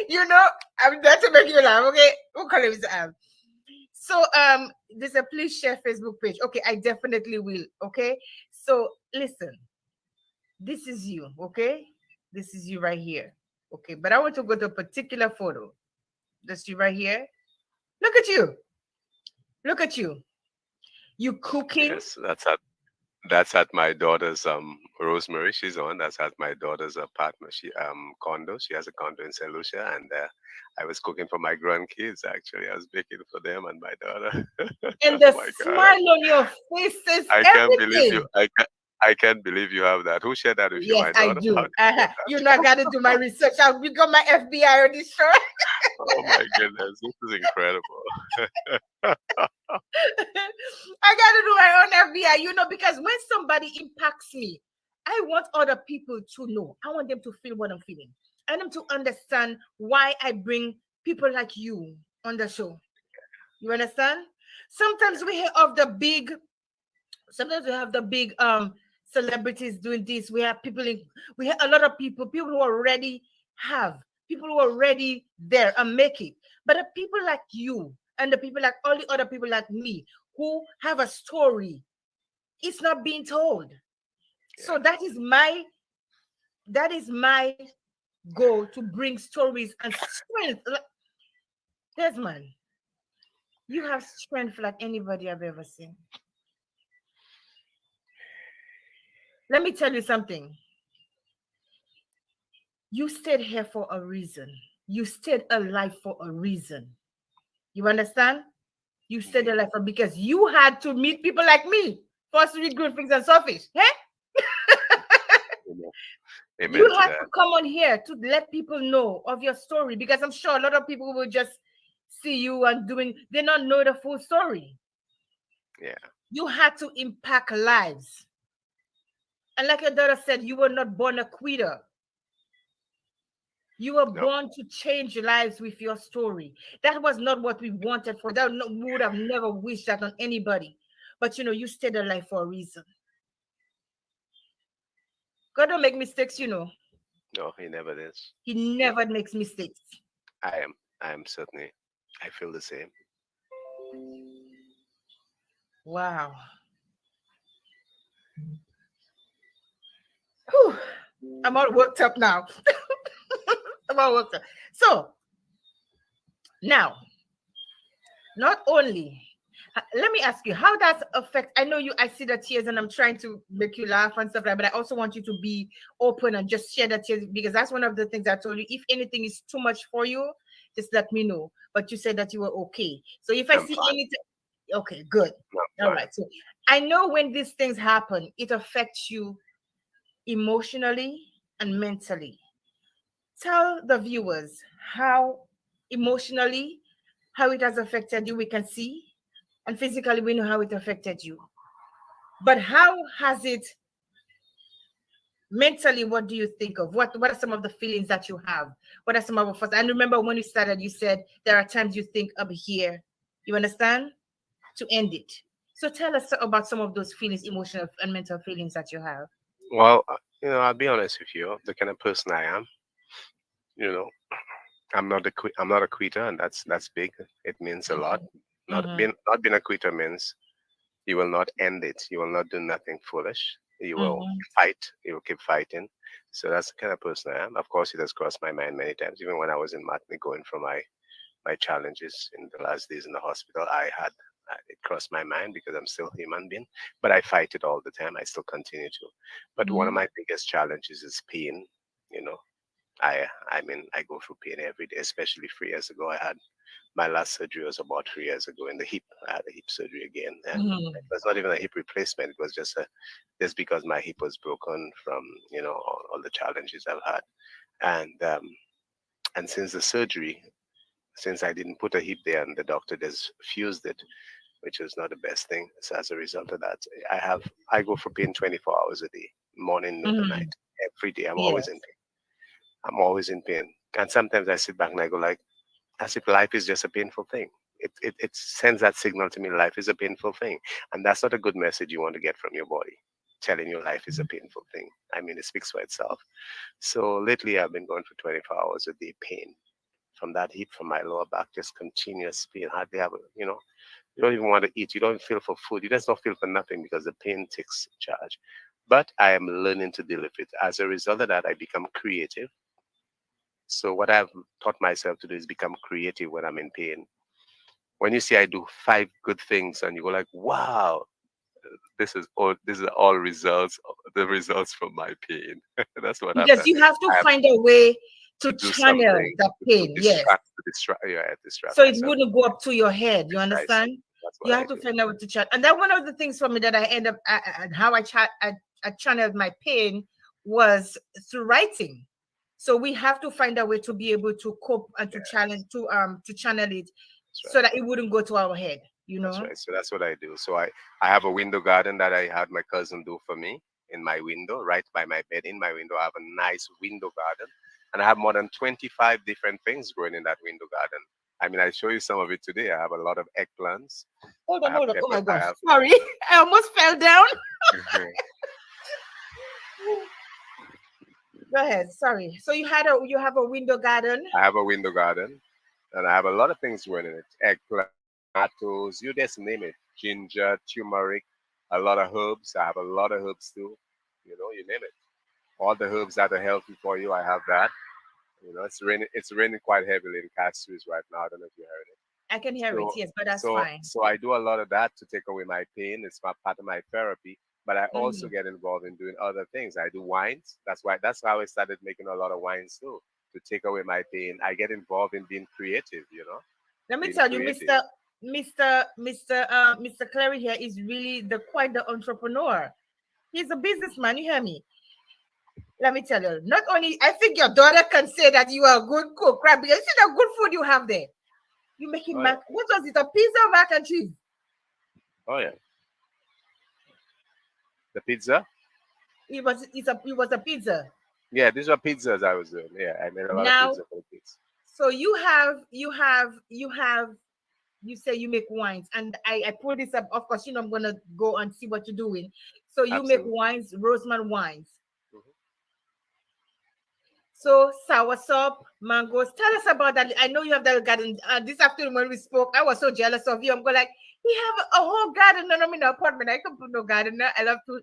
You know, I'm there to make you laugh, okay? We'll call him Mr. Abs. So there's a please share Facebook page. Okay, I definitely will. Okay. So listen, this is you, okay? This is you right here. Okay, but I want to go to a particular photo. That's you right here. Look at you. Look at you. You cooking. Yes, that's at my daughter's Rosemary. She's on. That's at my daughter's apartment. She condo. She has a condo in St. Lucia, and I was cooking for my grandkids. Actually, I was baking for them and my daughter. And the Oh my smile God! on your face says I can't believe everything. you. I can't believe you have that. Who shared that with you? Yes, My I daughter. do. How did you get You know, I got to do my research. I'll become my FBI on this show. Oh my goodness, this is incredible. I got to do my own FBI, you know, because when somebody impacts me, I want other people to know. I want them to feel what I'm feeling. I want them to understand why I bring people like you on the show. You understand? Sometimes we hear of the big, sometimes we have the big celebrities doing this. We have a lot of people who already have, people who are already there and make it. But the people like you and the people like all the other people like me who have a story, it's not being told. So that is my goal, to bring stories and strength. Desmond, you have strength like anybody I've ever seen. Let me tell you something. You stayed here for a reason. You stayed alive for a reason. You understand? You stayed alive because you had to meet people like me. First read Good Things and Selfish. Hey? Amen You to had that. to come on here to let people know of your story, because I'm sure a lot of people will just see you and they don't know the full story. Yeah. You had to impact lives. And like your daughter said, you were not born a quitter. You were born to change lives with your story. That was not what we wanted for that. We would have never wished that on anybody. But you know, you stayed alive for a reason. God don't make mistakes, you know. No, he never does. He never makes mistakes. I am certainly. I feel the same. Wow. Whew. I'm all worked up now. I'm all worked up. So now, not only, let me ask you, how does affect? I know I see the tears and I'm trying to make you laugh and stuff like that, but I also want you to be open and just share the tears, because that's one of the things I told you. If anything is too much for you, just let me know. But you said that you were okay. So if I I'm see fine. anything, Okay, good. No, All right. right. So I know when these things happen, it affects you emotionally and mentally. Tell the viewers how emotionally, how it has affected you, we can see, and physically, we know how it affected you. But how has it mentally? What do you think of? What are some of the feelings that you have? What are some of the first? And remember when you started, you said there are times you think up here. You understand? To end it. So tell us about some of those feelings, emotional and mental feelings that you have. Well, I'll be honest with you. The kind of person I am, you know, I'm not a quitter, and that's big. It means a lot. Mm-hmm. Not being a quitter means you will not end it. You will not do nothing foolish. You will Mm-hmm. fight. You will keep fighting. So that's the kind of person I am. Of course, it has crossed my mind many times. Even when I was in Matney going for my challenges in the last days in the hospital, it crossed my mind because I'm still a human being. But I fight it all the time. I still continue to. But one of Mm-hmm. my biggest challenges is pain. You know, I mean I go through pain every day. Especially 3 years ago, I had my last surgery was about 3 years ago in the hip. I had a hip surgery again, and Mm-hmm. it was not even a hip replacement. It was just because my hip was broken from all the challenges I've had, and since the surgery, since I didn't put a hip there and the doctor just fused it, which was not the best thing. So as a result of that, I go for pain 24 hours a day, morning, noon, and Mm-hmm. night. Every day, I'm always in Yes. pain. I'm always in pain, and sometimes I sit back and I go like, as if life is just a painful thing. It sends that signal to me life is a painful thing. And that's not a good message you want to get from your body, telling you life is a painful thing. I mean, it speaks for itself. So lately, I've been going for 24 hours a day pain from that hip, from my lower back, just continuous pain. Hardly have you don't even want to eat. You don't feel for food. You just don't feel for nothing because the pain takes charge. But I am learning to deal with it. As a result of that, I become creative. So what I've taught myself to do is become creative when I'm in pain. When you see I do 5 good things and you go like, wow, this is all results, the results from my pain. That's what Because happened. you have to I have find a way to to do channel something the to pain. Yes. distract So it myself. wouldn't go up to your head. You Precisely. understand? That's You what I have to do. find out what to chat. And that one of the things for me that I end up how I channeled my pain was through writing. So we have to find a way to be able to cope and to challenge Yes, to channel it that's so right. that it wouldn't go to our head, you That's know? right. So that's what I do. So I have a window garden that I had my cousin do for me in my window, right by my bed. In my window, I have a nice window garden, and I have more than 25 different things growing in that window garden. I mean, I show you some of it today. I have a lot of eggplants. Hold I on, have hold on. Oh pepper. my I gosh. have. Sorry. I almost fell down. Go ahead. Sorry. So you have a window garden. I have a window garden, and I have a lot of things growing in it. Eggplant, tomatoes, you just name it. Ginger, turmeric, a lot of herbs. I have a lot of herbs too. You name it. All the herbs that are healthy for you, I have that. It's raining quite heavily in Castries right now. I don't know if you heard it. I can hear it, So yes, but that's so fine. so I do a lot of that to take away my pain. It's part of my therapy. But I also Mhm. get involved in doing other things. I do wines. That's how I started making a lot of wines too, to take away my pain. I get involved in being creative, Let me being tell you, creative. Mr. Clary here is really quite the entrepreneur. He's a businessman. You hear me? Let me tell you. Not only I think your daughter can say that you are a good cook, right? Because you see the good food you have there. You making Oh yeah. mac. What was it? A pizza or mac and cheese? Oh yeah. The pizza? It was a pizza. Yeah, these are pizzas I was doing. Yeah, I made a lot of Now, pizza for the kids. so you say you make wines, and I pull this up. Of course, I'm gonna go and see what you're doing. So you make Absolutely. wines, Roseman wines. Mhm. So soursop, mangoes. Tell us about that. I know you have that garden. This afternoon when we spoke, I was so jealous of you. I'm going like, he have a whole garden. No, I'm in an apartment. I can put no garden. I love to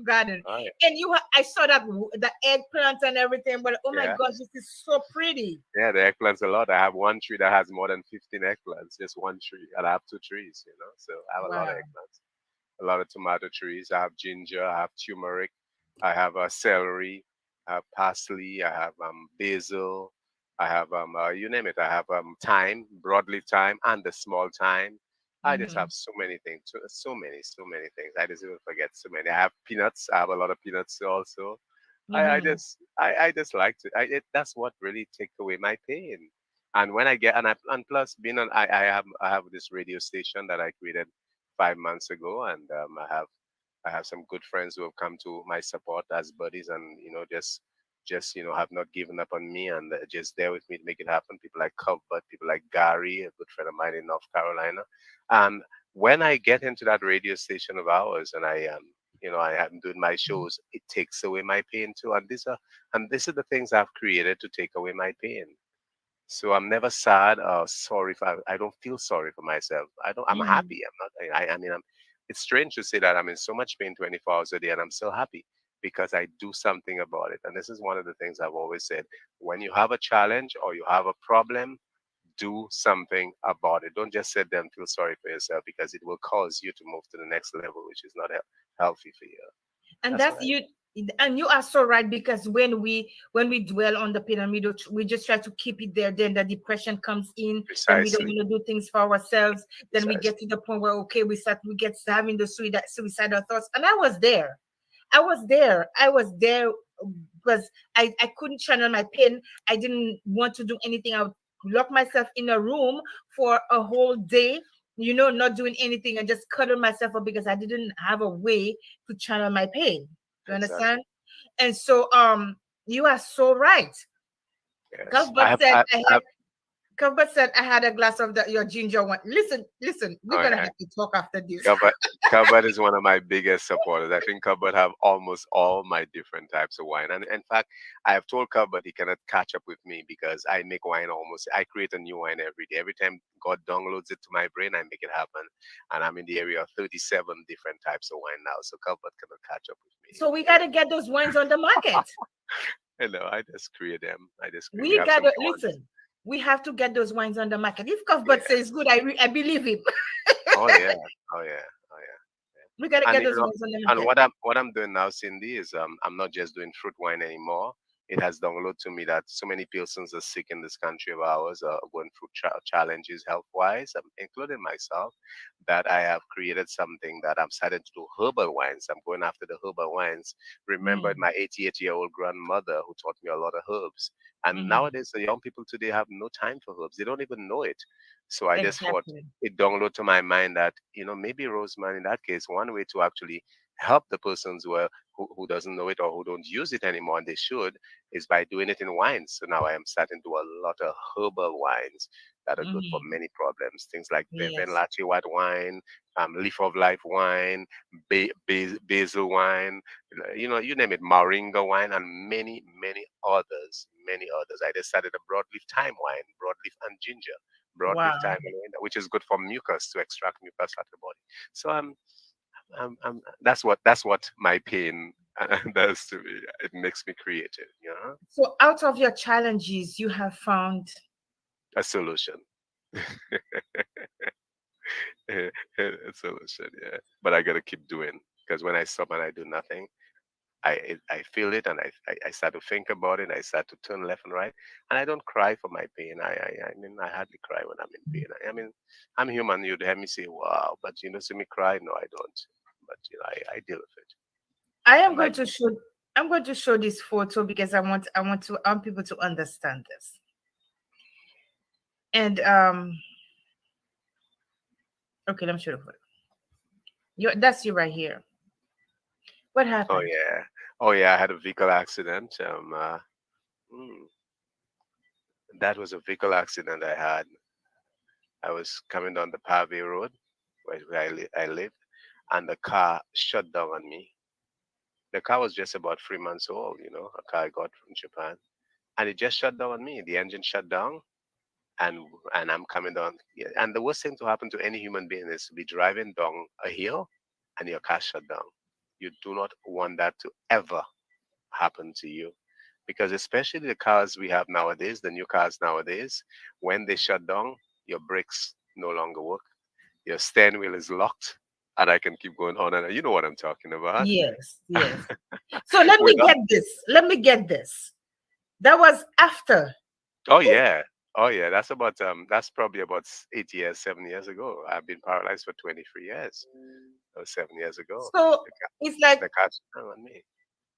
garden. Oh yeah. And I saw that the eggplants and everything. But oh my Yeah. gosh, this is so pretty. Yeah, the eggplants a lot. I have one tree that has more than 15 eggplants, just one tree. And I have 2 trees, so I have a lot of Wow. eggplants. A lot of tomato trees. I have ginger, I have turmeric, I have celery, I have parsley, I have basil, I have you name it. I have thyme, broadleaf thyme, and the small thyme. I just Mhm. have so many things, so many things. I just even forget so many. I have peanuts. I have a lot of peanuts also. Mhm. I just like to. That's what really take away my pain. And when I get and plus being on, I have this radio station that I created 5 months ago, and I have some good friends who have come to my support as buddies, and just have not given up on me, and just there with me to make it happen. People like Cuthbert, people like Gary, a good friend of mine in North Carolina. And when I get into that radio station of ours, and I am doing my shows, it takes away my pain too. And these are the things I've created to take away my pain. So I'm never sad or sorry for. I don't feel sorry for myself. I don't. I'm Mhm. happy. I'm not. I mean, it's strange to say that I'm in so much pain 24 hours a day, and I'm still happy because I do something about it. And this is one of the things I've always said: when you have a challenge or you have a problem, do something about it. Don't just sit there and feel sorry for yourself, because it will cause you to move to the next level, which is not healthy for you. And That's that's what I you. And you are so right, because when we dwell on the pain and we just try to keep it there, then the depression comes in, then we don't precisely, want to do things for ourselves, then we get precisely. to the point where, okay, we get having the suicidal thoughts. And I was there. I was there because I couldn't channel my pain. I didn't want to do anything. I would lock myself in a room for a whole day, not doing anything, and just cuddle myself up because I didn't have a way to channel my pain. You understand? Exactly. And so you are so right. Yes. Cuthbert said I I had Cuthbert said I had a glass of your ginger one. Listen, we're oh gonna yeah. have to talk after this. Cupboard, Cupboard is one of my biggest supporters. I think Cupboard have almost all my different types of wine. And in fact, I have told Cupboard he cannot catch up with me because I make wine I create a new wine every day. Every time God downloads it to my brain, I make it happen. And I'm in the area of 37 different types of wine now. So Cupboard cannot catch up with me. So we gotta get those wines on the market. I just create them. We We have some gotta new ones. listen. We have to get those wines on the market. If Cuthbert Yeah. says good, I believe him. Oh yeah. Oh yeah. Oh yeah. We gotta And get those wines on the and market. what I'm doing now, Cindy, is I'm not just doing fruit wine anymore. It has downloaded to me that so many persons are sick in this country of ours, going through challenges health wise, including myself. That I have created something that I'm starting to do herbal wines. I'm going after the herbal wines. Remembered Mm, my 88-year-old grandmother who taught me a lot of herbs. And mhm. nowadays, the young people today have no time for herbs. They don't even know it. So I just thought Exactly. it download to my mind that maybe Roseman, in that case, one way to actually help the persons who doesn't know it or who don't use it anymore, and they should, is by doing it in wines. So now I am starting to do a lot of herbal wines that are good for Mhm. many problems. Things like Yes. Venlache white wine, leaf of life wine, basil wine, you name it, moringa wine, and many many others, many others. I just started a broadleaf thyme wine, broadleaf and ginger, broadleaf Wow. thyme, which is good for mucus, to extract mucus out of the body. So that's what my pain does to me. It makes me creative, So out of your challenges, you have found. a solution. A solution, yeah. But I gotta keep doing, because when I stop and I do nothing, I feel it, and I start to think about it. I start to turn left and right, and I don't cry for my pain. I mean, I hardly cry when I'm in pain. I mean, I'm human. You'd hear me say, "Wow," but see me cry. No, I don't. But I deal with it. I am And my going to show. I'm going to show this photo because I want people to understand this. And okay, let me show the photo. That's you right here. What oh happened? yeah, oh yeah, I had a vehicle accident. Mm, that was a vehicle accident I had. I was coming down the Pave Road where I live, and the car shut down on me. The car was just about 3 months old, a car I got from Japan, and it just shut down on me. The engine shut down, and I'm coming down. Yeah, and the worst thing to happen to any human being is to be driving down a hill and your car shut down. You do not want that to ever happen to you, because especially the cars we have nowadays, the new cars nowadays, when they shut down, your brakes no longer work, your steering wheel is locked, and I can keep going on, and you know what I'm talking about. Yes, yes. So let me Without get this. Let me get this. That was after. Oh Who yeah. Oh yeah, that's probably about 8 years, 7 years ago. I've been paralyzed for 23 years. That was 7 years ago. So The cat, it's like the cat sprang on me,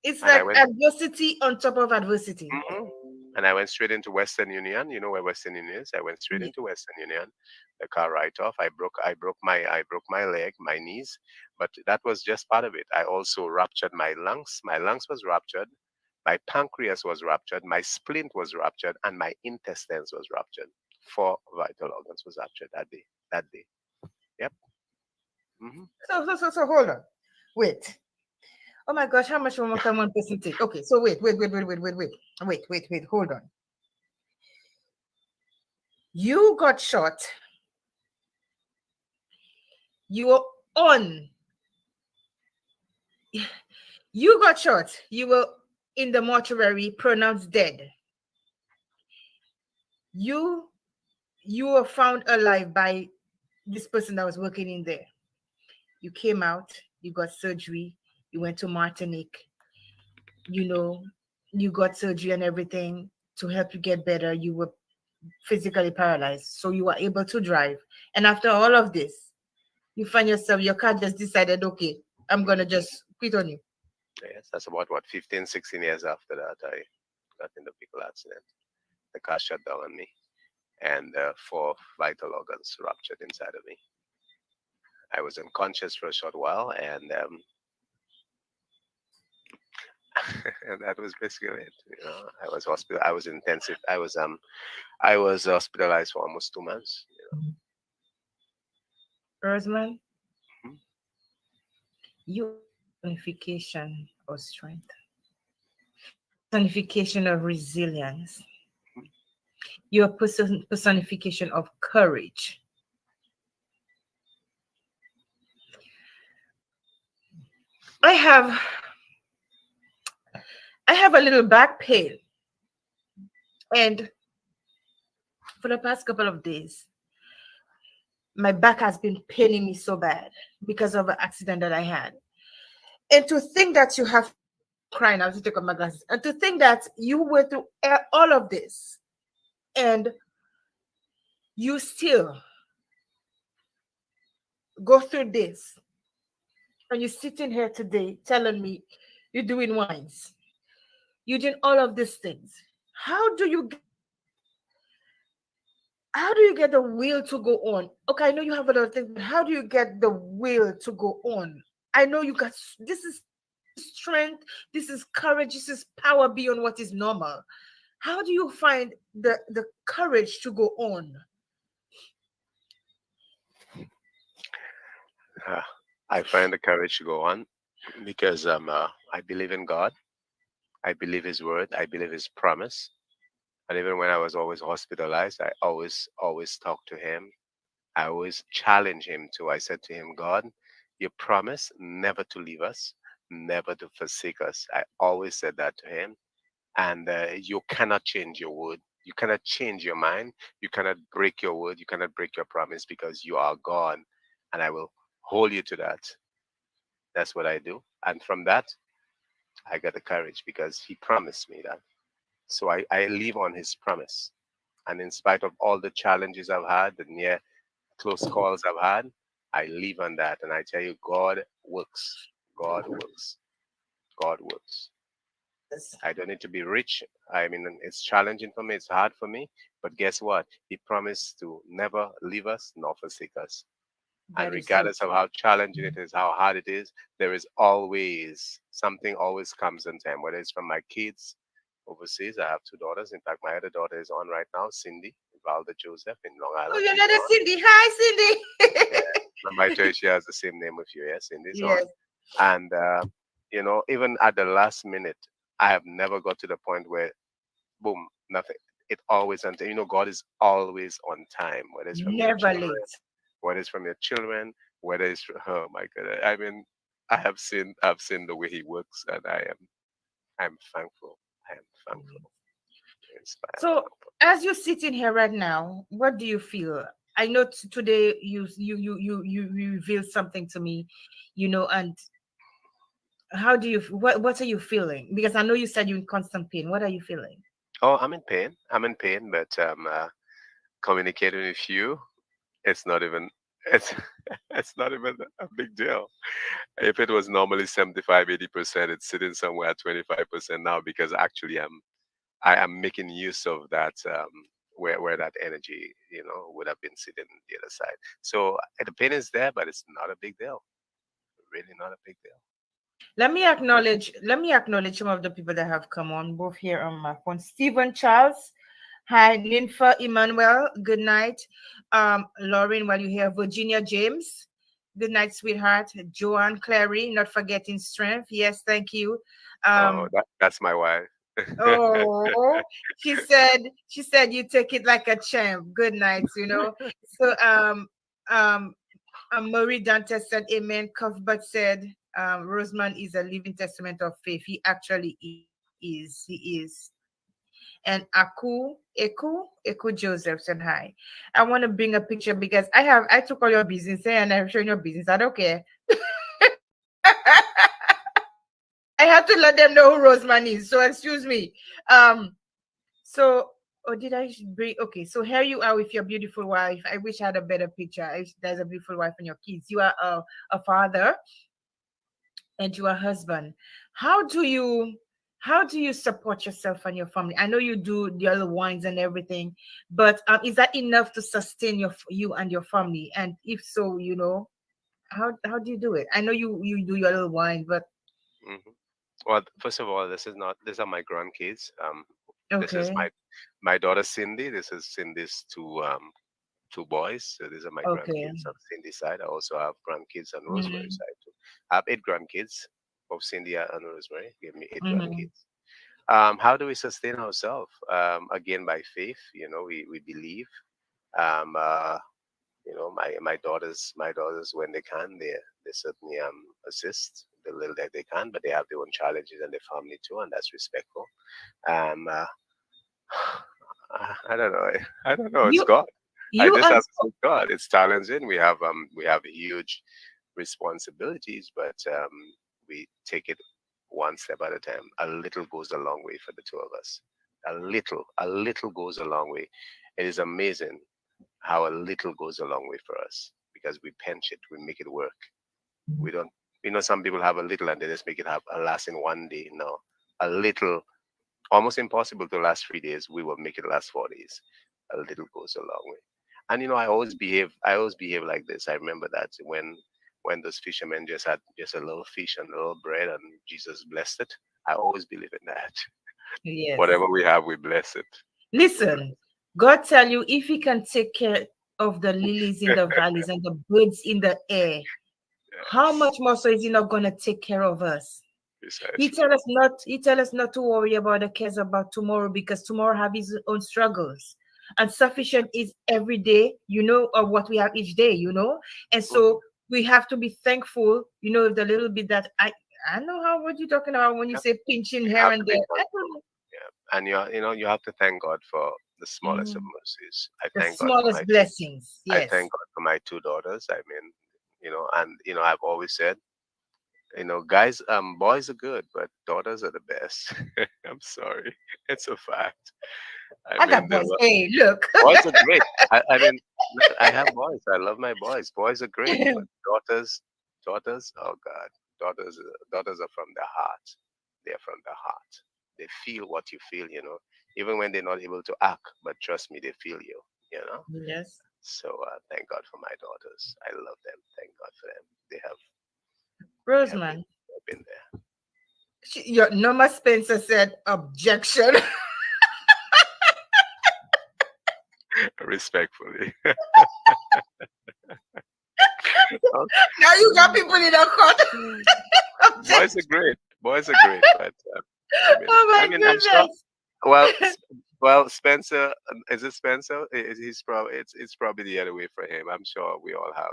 it's and I like went. adversity on top of adversity. Mhm. And I went straight into Western Union. You know where Western Union is? I went straight Yeah. into Western Union. The car right off. I broke my leg, my knees, but that was just part of it. I also ruptured my lungs. My lungs was ruptured. My pancreas was ruptured. My splint was ruptured, and my intestines was ruptured. 4 vital organs was ruptured that day. That day. Yep. Hmm. So hold on. Wait. Oh my gosh, how much more can one person take? Okay, so wait. Hold on. You got shot. You were on. You got shot. You were in the mortuary, pronounced dead. You were found alive by this person that was working in there. You came out, you got surgery, you went to Martinique, you know, you got surgery and everything to help you get better. You were physically paralyzed, so you were able to drive. And after all of this, you find yourself, your car just decided, okay, I'm gonna just quit on you. Yes, that's about what 15, 16 years after that I got in the vehicle accident. The car shut down on me, and 4 vital organs ruptured inside of me. I was unconscious for a short while, and and that was basically it. You know, I was hospital. I was intensive. I was hospitalized for almost 2 months. Roseman, Mhm. you personification of strength, personification of resilience, you're personification of courage. I have I have a little back pain, and for the past couple of days, my back has been paining me so bad because of an accident that I had. And to think that you have crying, I have to take off my glasses, and to think that you went through all of this and you still go through this, and you're sitting here today telling me you're doing wines, you're doing all of these things. How do you get the will to go on? Okay, I know you have a lot of things, but how do you get the will to go on? I know you got this is strength, this is courage, this is power beyond what is normal. How do you find the courage to go on? Uh, I find the courage to go on because I believe in God. I believe His word. I believe His promise. And even when I was always hospitalized, I always talked to Him. I always challenge Him to. I said to Him, God, you promise never to leave us, never to forsake us. I always said that to Him. And you cannot change your word. You cannot change your mind. You cannot break your word. You cannot break your promise because you are God. And I will hold you to that. That's what I do. And from that, I got the courage because He promised me that. So I live on His promise. And in spite of all the challenges I've had, the near close calls I've had, I live on that. And I tell you, God works. God works. God works. I don't need to be rich. I mean, it's challenging for me. It's hard for me. But guess what? He promised to never leave us nor forsake us. And That is so regardless of how challenging it is, how hard it is, there is always something always comes in time, whether it's from my kids overseas. I have 2 daughters. In fact, my other daughter is on right now, Cindy, Valda Joseph in Long Oh, Island. you're She's not a on. Cindy. Hi, Yeah. Cindy. And my church, she has the same name with you. Yes, Cindy's on. Yes. And, even at the last minute, I have never got to the point where, boom, nothing. It always, and God is always on time, whether it's from your Never children, late. whether it's from your children, whether it's oh my God. I mean, I've seen the way He works, and I'm thankful. I am thankful. Inspired. So, as you're sitting here right now, what do you feel? I know today you revealed something to me, and how do you what are you feeling? Because I know you said you're in constant pain. What are you feeling? Oh, I'm in pain. I'm in pain, but communicating with you, it's not even it's it's not even a big deal. If it was normally 75, 80%, it's sitting somewhere at 25% now because actually I am making use of that where that energy, would have been sitting on the other side. So the pain is there, but it's not a big deal. Really not a big deal. Let me acknowledge some of the people that have come on, both here on my phone. Stephen Charles. Hi, Ninfa Emmanuel. Good night. Lauren, while you here, Virginia James. Good night, sweetheart. Joanne Clary, not forgetting strength. Yes, thank you. Oh, that's my wife. Oh, she said you take it like a champ. Good night, So Marie Dante said amen. Cuthbert said Roseman is a living testament of faith. He actually is. He is. And Eku Joseph said hi. I want to bring a picture because I took all your business and I'm showing your business. I don't care. I had to let them know who Roseman is. So excuse me. So did I bring okay, so here you are with your beautiful wife. I wish I had a better picture. There's a beautiful wife and your kids. You are a father and you are a husband. How do you support yourself and your family? I know you do the other wines and everything, but is that enough to sustain you and your family? And if so, how do you do it? I know you do your little wine, but hmm Well, first of all, these are my grandkids. This is okay, my daughter Cindy. This is Cindy's two boys. So these are my okay. grandkids on Cindy's side. I also have grandkids on Rosemary's Mm-hmm. side too. I have 8 grandkids, both Cindy and Rosemary. Give me 8 grandkids. Mm-hmm. How do we sustain ourselves? Again, by faith. We believe. Um, uh, my daughters when they can, they certainly assist the little that they can, but they have their own challenges and their family too, and that's respectful. Um, uh, I don't know. I don't know. It's You God. I you just and have to say God. It's challenging. We have huge responsibilities, but we take it one step at a time. A little goes a long way for the two of us. A little goes a long way. It is amazing how a little goes a long way for us because we pinch it, we make it work. We don't. Some people have a little and they just make it have a last in one day. No, a little, almost impossible to last 3 days. We will make it last 4 days. A little goes a long way. And I always behave like this. I remember that when those fishermen just had just a little fish and a little bread and Jesus blessed it. I always believe in that. yes. Whatever we have, we bless it. Listen, God tell you if he can take care of the lilies in the valleys and the birds in the air, how Yes, much more so is he not gonna take care of us? precisely. He tell us not to worry about the cares about tomorrow because tomorrow have his own struggles. And sufficient is every day, of what we have each day. And hmm so we have to be thankful, the little bit that I know how what you're talking about when you Yep. say pinching We here have and to be there. I thankful. don't Yeah, and you have to thank God for the smallest of know. mercies. I The thank God for smallest blessings. I Yes. thank God for my two daughters. I mean, and I've always said, guys, boys are good, but daughters are the best. I'm sorry, it's a fact. I I mean, got boys. Hey, look. boys are great. I mean, I have boys. I love my boys. Boys are great, but daughters, oh God, daughters are from the heart. They're from the heart. They feel what you feel. Even when they're not able to act, but trust me, they feel you. Yes. So thank God for my daughters. I love them. Thank God for them. They have been Roseman. they've been there Your Norma Spencer said objection. respectfully. Now you got people in a court. Boys are great. Boys are great, but I mean, Oh I my mean, I'm sure. goodness. Well, Spencer, is it Spencer? He's probably it's probably the other way for him. I'm sure we all have.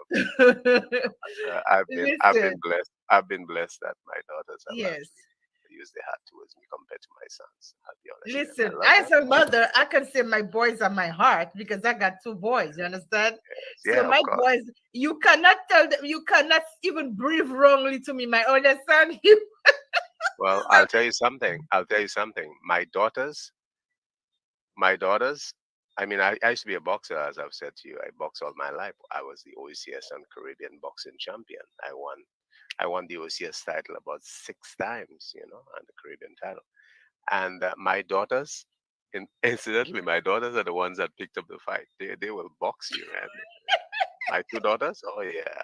I've been Listen, blessed. I've been blessed that my daughters have yes. actually used their heart towards me compared to my sons. I'll be honest with them. I Listen, love as them. a mother, I can say my boys are my heart because I got two boys. You understand? So Yeah, of my course. boys, you cannot tell them, you cannot even breathe wrongly to me. My oldest son, he Well, I'll tell you something. My daughters, I mean, I used to be a boxer, as I've said to you. I boxed all my life. I was the OCS and Caribbean boxing champion. I won the OCS title about 6 times, and the Caribbean title. And my daughters, incidentally, my daughters are the ones that picked up the fight. They will box you, man. My two daughters, oh yeah.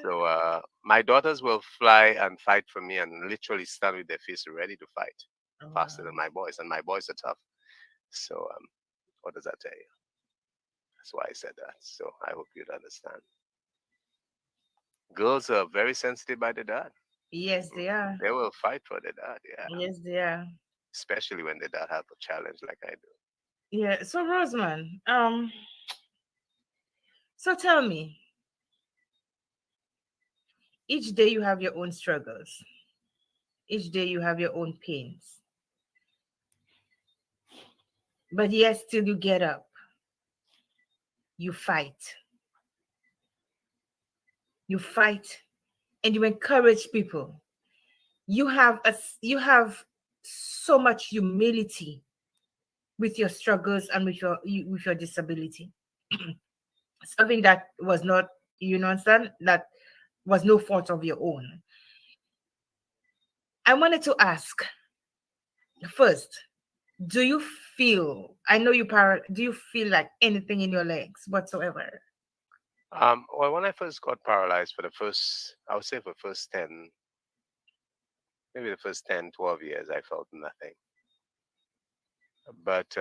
So my daughters will fly and fight for me and literally stand with their fists ready to fight, Oh, faster wow. than my boys, and my boys are tough. So what does that tell you? That's why I said that. So I hope you'd understand. Girls are very sensitive by the dad. Yes, they are. They will fight for the dad, yeah. Yes, they are. Especially when the dad have a challenge like I do. Yeah. So Roseman, so tell me, each day you have your own struggles. Each day you have your own pains. But yes, still you get up, you fight. You fight and you encourage people. You have so much humility with your struggles and with your disability. Something that was not, understand, that was no fault of your own. I wanted to ask first, do you feel, I know do you feel like anything in your legs whatsoever? Well, when I first got paralyzed for the first, I would say for the first 10, maybe the first 10, 12 years, I felt nothing. But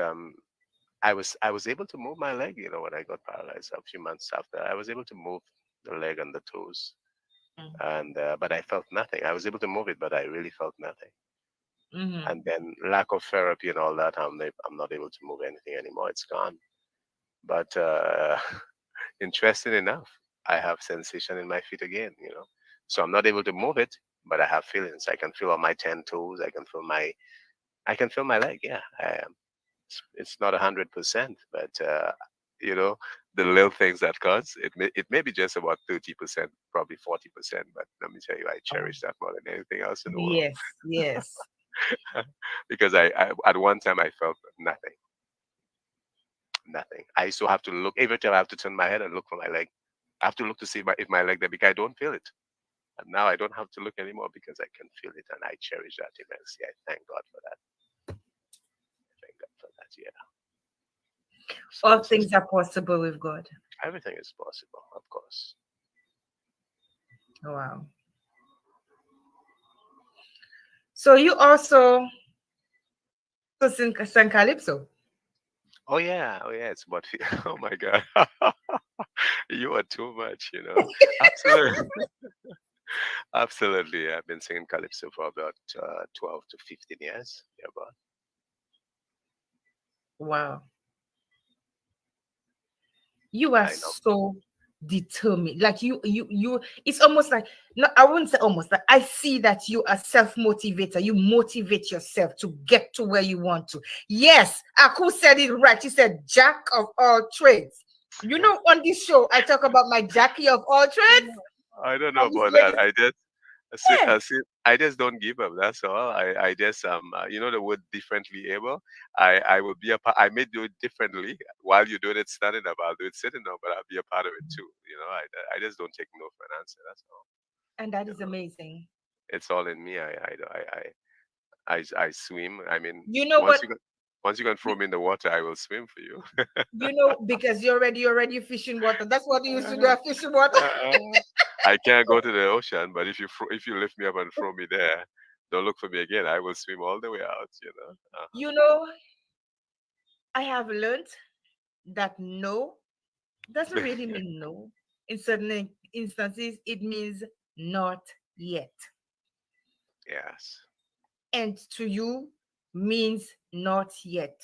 I was able to move my leg, when I got paralyzed a few months after. I was able to move the leg and the toes, and but I felt nothing. I was able to move it, but I really felt nothing. Mm-hmm. And then lack of therapy and all that, I'm not able to move anything anymore. It's gone. But interesting enough, I have sensation in my feet again. So I'm not able to move it, but I have feelings. I can feel on my 10 toes. I can feel my leg. Yeah, it's not 100%, but you know, the little things that counts. It may be just about 30%, probably 40%. But let me tell you, I Oh, cherish that more than anything else in the world. yes, yes. Because I at one time I felt nothing, nothing. I used to have to look every time. I have to turn my head and look for my leg. I have to look to see if my leg there because I don't feel it. And now I don't have to look anymore because I can feel it, and I cherish that immensely. I thank God for that. Thank God for that. Yeah. So All it's just things are possible with God. everything is possible, of course. Wow. So you also sing calypso. Oh yeah, it's about oh my God, you are too much. Absolutely, absolutely. I've been singing calypso for about 12 to 15 years. Yeah, but Wow. You are I know. so determined. Like you it's almost like, no, I wouldn't say almost, like I see that you are self-motivator. You motivate yourself to get to where you want to. Yes, Aku said it right. She said jack of all trades. On this show, I talk about my Jackie of all trades. I don't know And this about that. lady, yeah, I just don't give up. That's all. I just the word differently able. I will be a part. I may do it differently while you're doing it standing up. I'll do it sitting up, but I'll be a part of it too. I just don't take no for an answer. That's all. and that You is know, amazing. it's all in me. I swim. I mean, You know once what? you can once you can throw me in the water, I will swim for you. Because you're already fishing water. That's what you used to do at fishing water. Uh, I can't go to the ocean, but if you lift me up and throw me there, don't look for me again. I will swim all the way out. You know, I have learned that no doesn't really mean no. In certain instances, it means not yet. Yes, And to you means not yet.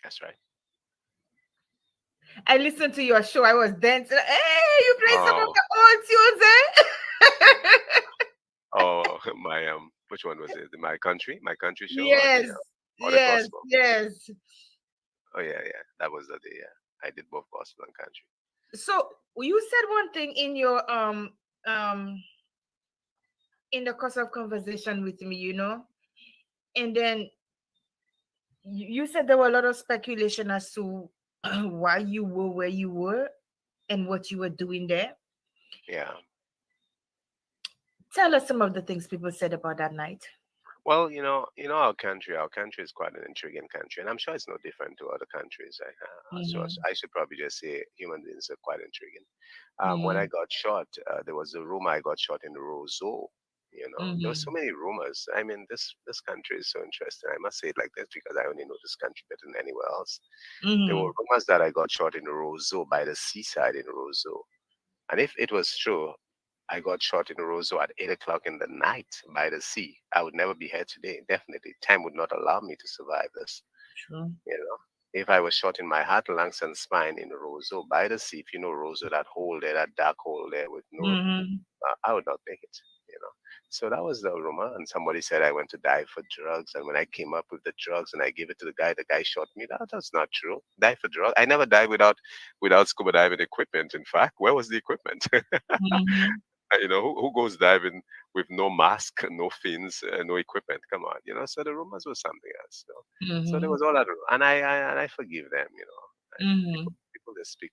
that's right. I listened to your show. I was dancing. Hey, you play some of Oh, the old tunes, eh? my which one was it? My country show, Yes, or the yes, gospel? yes. Oh yeah, yeah. That was the day. Yeah, I did both gospel and country. So you said one thing um in the course of conversation with me, and then You said there were a lot of speculation as to why you were where you were and what you were doing there. Yeah. Tell us some of the things people said about that night. Well, our country is quite an intriguing country, and I'm sure it's no different to other countries. Mm-hmm. I should probably just say human beings are quite intriguing. When I Mm-hmm. got shot, there was a rumor I got shot in the Roseau. There were so Mm-hmm. many rumors. I mean, this country is so interesting. I must say it like this because I only know this country better than anywhere else. There Mm-hmm. were rumors that I got shot in the Roseau by the seaside in Roseau, and if it was true, I got shot in Roseau at 8 o'clock in the night by the sea. I would never be here today. Definitely, time would not allow me to survive this. True. You know, if I was shot in my heart, lungs, and spine in Roseau by the sea, if you know Roseau, that hole there, that dark hole there with no, Mm-hmm. I would not make it. So that was the rumor, and somebody said I went to die for drugs. And when I came up with the drugs and I gave it to the guy shot me. That's not true. Die for drugs? I never died without scuba diving equipment. In fact, where was the equipment? Mm-hmm. Who goes diving with no mask, no fins, no equipment? Come on. So the rumors was something else. So there Mm-hmm. was all that, and I forgive them. Mm-hmm. People that speak.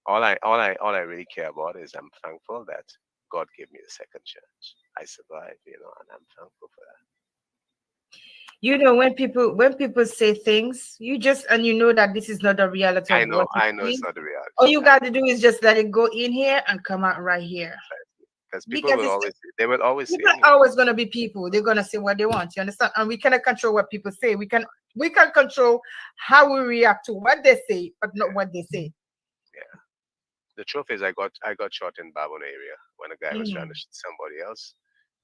All I really care about is I'm thankful that God gave me a second chance. I survived, and I'm thankful for that. When people say things, you just and you know that this is not the reality of what it I know it's is. not the All reality. you got to do is just let it go in here and come out right here. Because Because it's they will always say, people are always gonna be people. They're gonna say what they want. You understand? And we cannot control what people say. We can control how we react to what they say, but not what they say. yeah. The truth is, I got shot in Babon area when a guy was trying to Mm, shoot somebody else.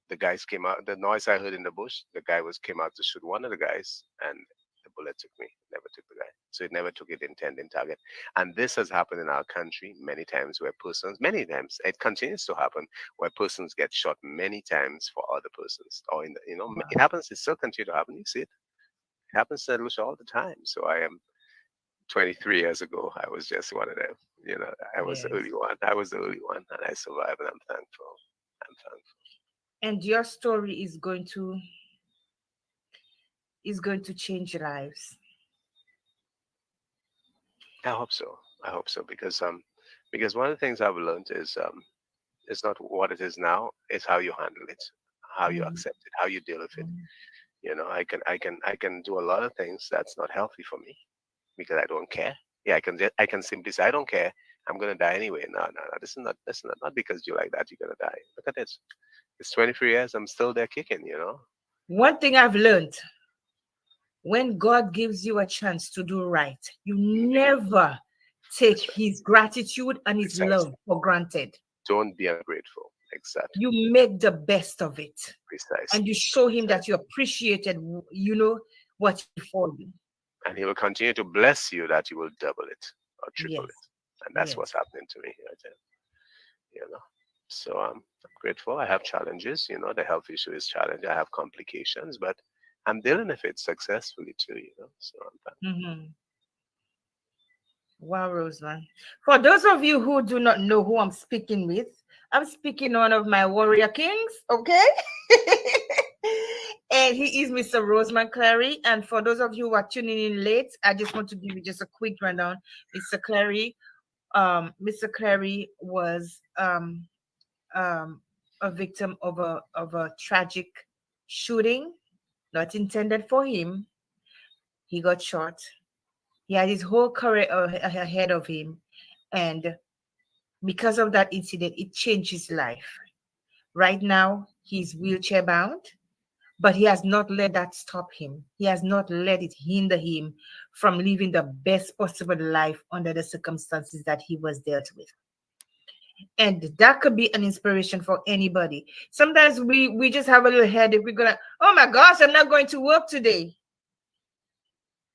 The guys came out. The noise I heard in the bush, the guy came out to shoot one of the guys, and the bullet took me. Never took the guy. So it never took its intended target. And this has happened in our country many times, many times, it continues to happen, where persons get shot many times for other persons, or it wow. happens. It still continues to happen. You see it. It happens to Lucia all the time. So I am 23 years ago. I was just one of them. I was the Yes. early one. I was the early one, and I survived, and I'm thankful. I'm thankful. And your story is going to change lives. I hope so. I hope so because one of the things I've learned is it's not what it is now. It's how you handle it, how you Mm, accept it, how you deal with it. mm, I can do a lot of things that's not healthy for me because I don't care. Yeah, I can simply say I don't care. I'm gonna die anyway. No, no, no. This is not because you like that. You're gonna die. Look at this. It's 23 years. I'm still there kicking. One thing I've learned: when God gives you a chance to do right, you never take That's right. his gratitude and his love Precisely. for granted. Don't be ungrateful. Exactly. You make the best of it and Precisely. you show him that you Precisely. appreciated, what he did for you. And he will continue to bless you that you will double it or triple Yes, it. And that's yes. what's happening to me right there. You know. So I'm grateful. I have challenges. The health issue is challenge. I have complications, but I'm dealing with it successfully too. So I'm fine. Hmm. Wow, Roseman. For those of you who do not know who I'm speaking with, I'm speaking one of my warrior kings, okay? And he is Mr. Roseman Clary. And for those of you who are tuning in late, I just want to give you just a quick rundown. Mr. Clary was um, a victim of a tragic shooting, not intended for him. He got shot. He had his whole career ahead of him, and because of that incident, it changed his life. Right now, he's wheelchair bound, but he has not let that stop him. He has not let it hinder him from living the best possible life under the circumstances that he was dealt with. And that could be an inspiration for anybody. Sometimes we just have a little headache. We're gonna, oh my gosh, I'm not going to work today.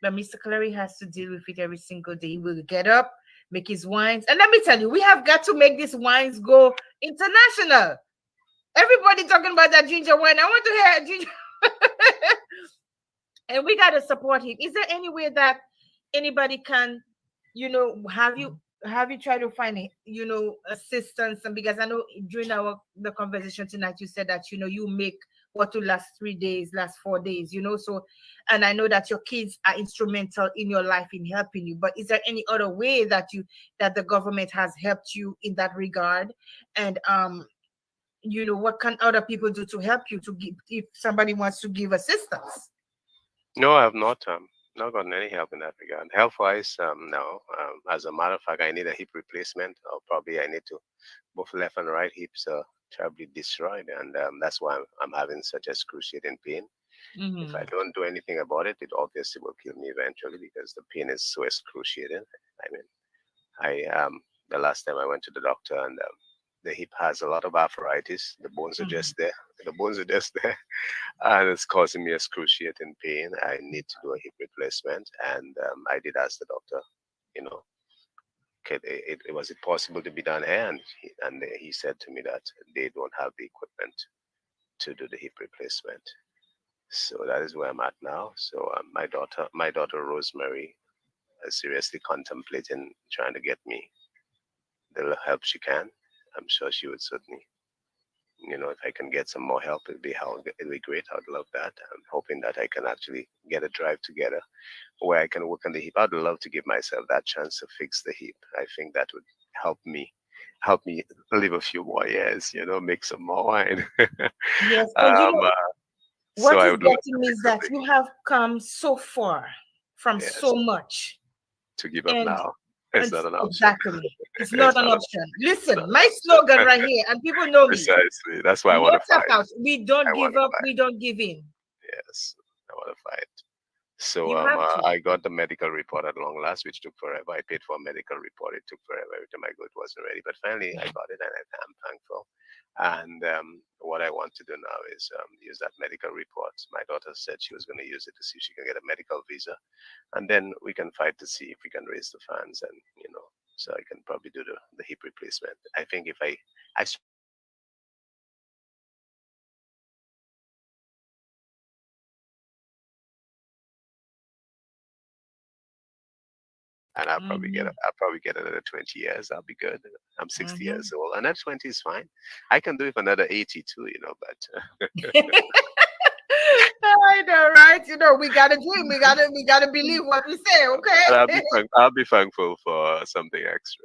But Mr. Clary has to deal with it every single day. He will get up, make his wines. And let me tell you, we have got to make these wines go international. Everybody talking about that ginger wine. I want to hear ginger. And we got to support him. Is there any way that anybody can, have you tried to find, assistance? And because I know during the conversation tonight, you said that, you make what to last 3 days, last 4 days, So, and I know that your kids are instrumental in your life in helping you. But is there any other way that the government has helped you in that regard? And what can other people do to help you to give if somebody wants to give assistance? No, I have not gotten any help in that regard. Health wise, no. As a matter of fact, I need a hip replacement, or probably I need to both left and right hips are terribly destroyed, and that's why I'm having such excruciating pain. If I don't do anything about it, it obviously will kill me eventually because the pain is so excruciating. I mean, the last time I went to the doctor, and the hip has a lot of arthritis. The bones are just there. The bones are just there, and it's causing me excruciating pain. I need to do a hip replacement, and I did ask the doctor, you know, was it possible to be done here? And he said to me that they don't have the equipment to do the hip replacement. So that is where I'm at now. So my daughter Rosemary, is seriously contemplating trying to get me the little help she can. I'm sure she would certainly, if I can get some more help, it'd be great. I'd love that. I'm hoping that I can actually get a drive together where I can work on the hip. I'd love to give myself that chance to fix the hip. I think that would help me live a few more years, make some more wine. Yes, and so what I is would love getting me is that you have come so far from yes, so much. to give up And now. It's not an option. exactly. It's not an option. Listen, not my slogan right here, and people know me. Precisely. That's why I want to fight. We don't give up. We don't give in. Yes, I want to fight. So You have to. I got the medical report at long last, which took forever. I paid for a medical report. It took forever. Every time I go, it wasn't ready. But finally, I got it, and I'm thankful. And what I want to do now is use that medical report. My daughter said she was going to use it to see if she can get a medical visa, and then we can fight to see if we can raise the funds, and so I can probably do the hip replacement. I think if I and I'll probably get another 20 years. I'll be good. I'm 60 years old, and that 20 is fine. I can do it for another 80 too, but I know, right? We gotta dream. We gotta believe what we say, okay? I'll be thankful for something extra.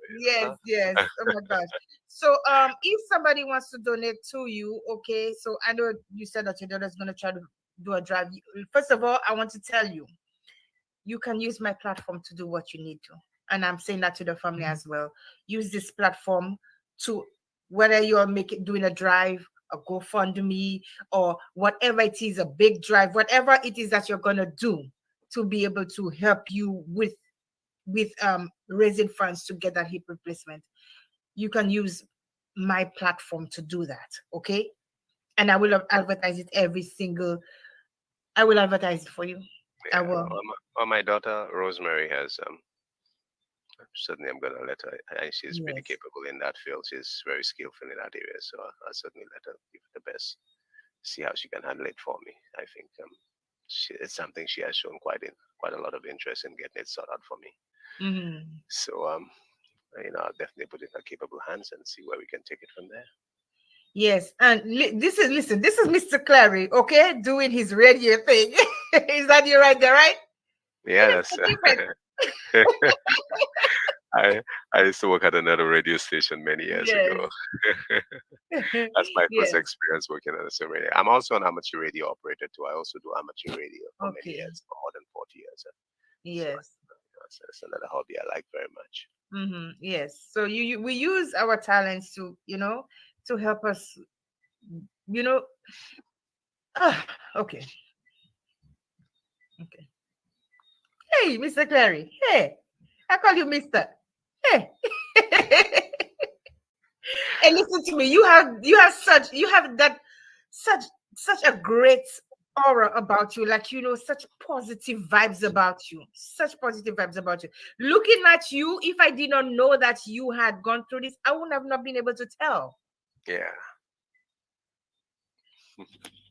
Yes. Oh my gosh. So if somebody wants to donate to you, okay, so I know you said that your daughter's gonna try to do a drive. First of all, I want to tell you, you can use my platform to do what you need to. And I'm saying that to the family as well. Use this platform to, whether you're doing a drive, a GoFundMe, or whatever it is, a big drive, whatever it is that you're gonna do to be able to help you with raising funds to get that hip replacement. You can use my platform to do that, okay? And I will advertise it I will advertise it for you. Yeah. Well, my daughter Rosemary has certainly I'm gonna let her. She's pretty capable in that field. She's very skillful in that area, so I'll certainly let her give it the best. See how she can handle it for me. I think it's something she has shown quite a lot of interest in getting it sorted out for me. So I'll definitely put it in her capable hands and see where we can take it from there. Yes, and this is Mr. Clary, okay, doing his radio thing. Is that you right there, right? Yeah, that's. I used to work at another radio station many years ago. That's my first experience working at a same radio. I'm also an amateur radio operator too. I also do amateur radio for many years, for more than 40 years. Yes. So it's another hobby I like very much. Yes. So we use our talents to to help us. Okay. Hey, Mr. Clary. Hey, I call you Mr. Hey. And listen to me. You have such a great aura about you, like such positive vibes about you. Such positive vibes about you. Looking at you, if I did not know that you had gone through this, I would have not been able to tell. Yeah.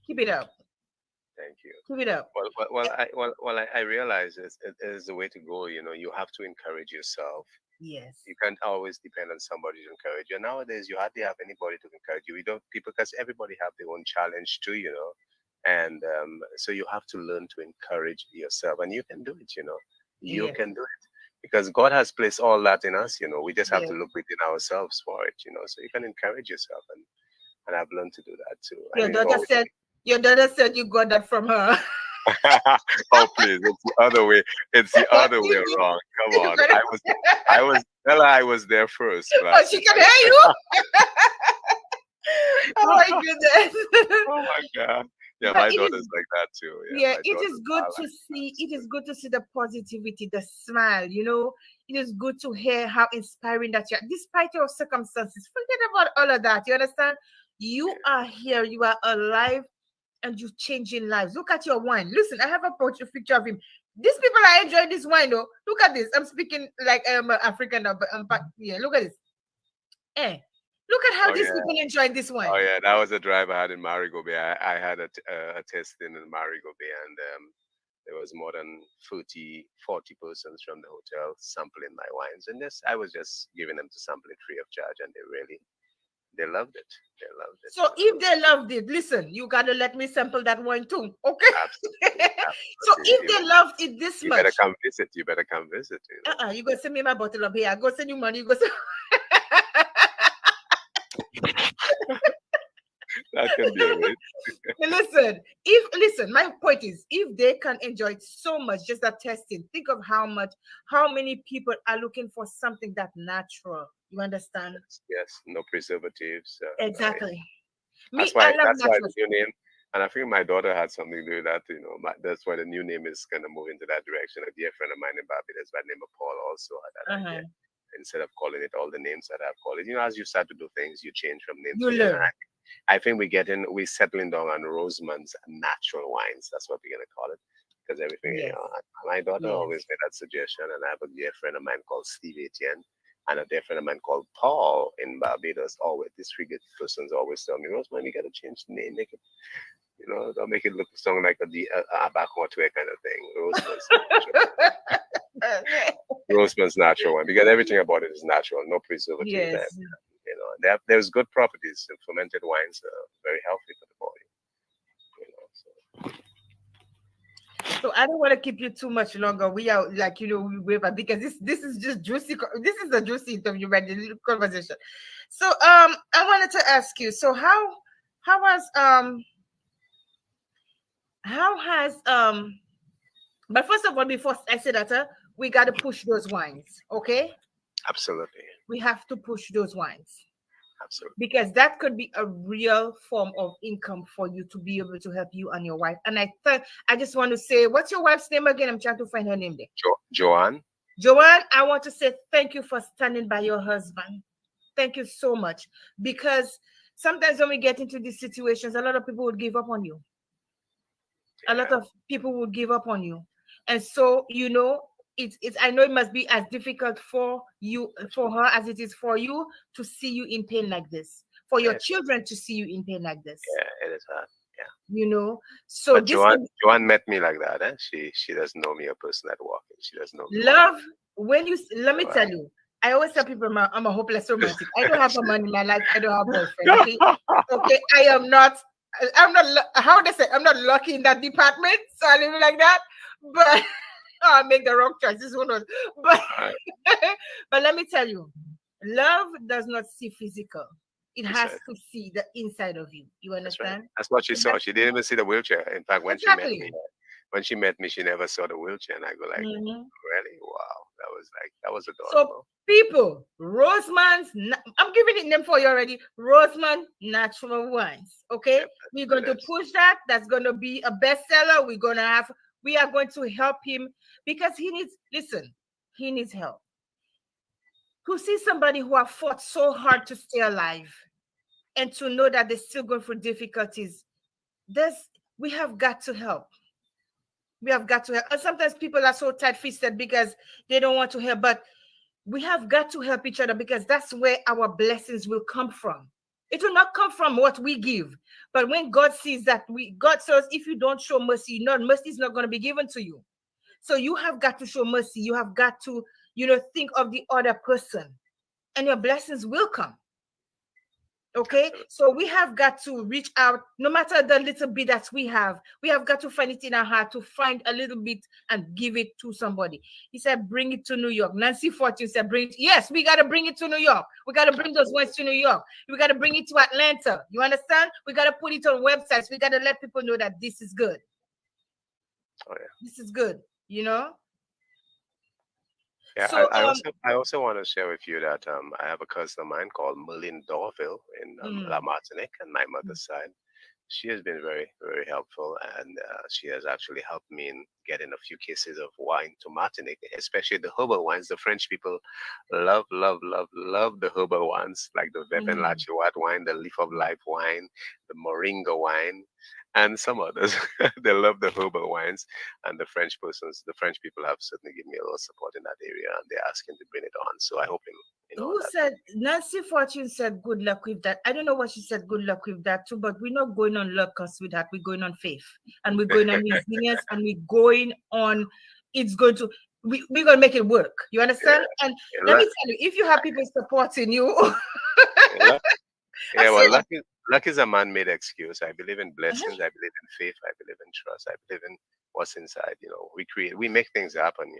Keep it up. Thank you. Keep it up. I realize it is the way to go. You have to encourage yourself. Yes. You can't always depend on somebody to encourage you. Nowadays, you hardly have anybody to encourage you. You don't people because everybody have their own challenge too, and so you have to learn to encourage yourself, and you can do it. You Yes. can do it because God has placed all that in us. We just have Yes. to look within ourselves for it. So you can encourage yourself, and I've learned to do that too. Your And it's daughter always said your daughter said you got that from her. oh please, it's the other way. It's the other way around. Come You on. got it. I was there first. Oh, she can hear you. Oh my goodness. Oh my God. Yeah, But my it daughter's is, like that too. yeah, My it is daughters good are to like see. that. It is good to see the positivity, the smile. It is good to hear how inspiring that you are, despite your circumstances. Forget about all of that. You understand? You are here. You are alive, and you're changing lives. Look at your wine. Listen, I have a picture of him. These people are enjoying this wine, though. Look at this. I'm speaking like I'm African, but yeah. Look at this. Eh. Look at how Oh these yeah. people enjoying this Oh wine. yeah. That was a drive I had in Marigot Bay. I had a tasting in Marigot Bay, and there was more than 40 persons from the hotel sampling my wines, and I was just giving them to sample it free of charge, and they loved it. They loved it. So if they loved it, listen, you gotta let me sample that wine too, okay? Absolutely, So absolutely. if they loved it this You much, better come visit. You better come visit. you go send me my bottle of beer. I go send you money. You go send. That can be arranged. Listen, my point is, if they can enjoy it so much, just that testing, think of how many people are looking for something that natural. You understand? Yes, no preservatives. Exactly. That's Me, why. I love That's why natural. the new name. And I think my daughter had something to do with that. That's why the new name is going to move into that direction. A dear friend of mine in Barbados by the name of Paul also had that idea. Instead of calling it all the names that I've called it, as you start to do things, you change from name You to name. learn. And I think we're settling down on Roseman's natural wines. That's what we're gonna call it, because everything. Yes. My daughter Yes. always made that suggestion, and I have a dear friend of mine called Steve Etienne, and a dear friend of mine called Paul in Barbados. Always, these three good persons always tell me, Roseman, you gotta change the name, make it. Don't make it look something like a Abacoa kind of thing. Roseman's natural one, because everything about it is natural, no preservative. Yes. There's good properties. And fermented wines are very healthy for the body. So I don't want to keep you too much longer. We are because this is just juicy. This is a juicy interview, right? The little conversation. So I wanted to ask you. So how has but first of all, before I say that, we got to push those wines, okay? Absolutely. We have to push those wines. Absolutely. Because that could be a real form of income for you to be able to help you and your wife. And I just want to say, what's your wife's name again? I'm trying to find her name there. Joanne. Joanne, I want to say thank you for standing by your husband. Thank you so much. Because sometimes when we get into these situations, a lot of people would give up on you. A lot of people would give up on you. And so, it's I know it must be as difficult for her as it is for you to see you in pain like this, for your children to see you in pain like this. Yeah, it is hard. Yeah. So but Joanne met me like that. She doesn't know me a person that walking. She doesn't know me. Love, let me tell you, I always tell people I'm a hopeless romantic. I don't have a man in my life. I don't have a boyfriend. Okay? I'm not how would I say, I'm not lucky in that department, so I live like that. But I make the wrong choices, who knows? But let me tell you, love does not see physical. It has to see the inside of you. You understand? That's what she saw. She didn't even see the wheelchair. In fact, when she met me, she never saw the wheelchair, and I go like, really? Wow, that was adorable. So people, Roseman's, I'm giving it name for you already. Roseman Natural Wines. Okay, we're going to push that. That's going to be a bestseller. We are going to help him because he needs help. To see somebody who have fought so hard to stay alive and to know that they're still going through difficulties, we have got to help. We have got to help. And sometimes people are so tight-fisted because they don't want to help, but we have got to help each other because that's where our blessings will come from. It will not come from what we give. But when God sees that God says, if you don't show mercy, mercy is not going to be given to you. So you have got to show mercy. You have got to think of the other person, and your blessings will come. Okay, so we have got to reach out, no matter the little bit that we have got to find it in our heart to find a little bit and give it to somebody. He said, bring it to New York. Nancy Fortune said, bring it. Yes, we got to bring it to New York. We got to bring those words to New York. We got to bring it to Atlanta. You understand? We got to put it on websites. We got to let people know that this is good. Oh yeah. This is good, Yeah, So, I also want to share with you that I have a cousin of mine called Merlin Dorville in La Martinique, and my mother's side. She has been very, very helpful, and she has actually helped me in getting a few cases of wine to Martinique, especially the herbal wines. The French people love, love, love, love the herbal wines, like the Vepin La Chouette wine, the Leaf of Life wine, the Moringa wine, and some others. They love the herbal wines, and the French people have certainly given me a lot of support in that area, and they're asking to bring it on. So I hope who said Nancy Fortune said good luck with that? I don't know what she said good luck with that too, but we're not going on luck with that. We're going on faith, and we're going on resilience, and we're going on. It's going to. We're gonna make it work. You understand? Yeah. And let me tell you, if you have people supporting you, luck is a man-made excuse. I believe in blessings. I believe in faith. I believe in trust. I believe in what's inside. We make things happen.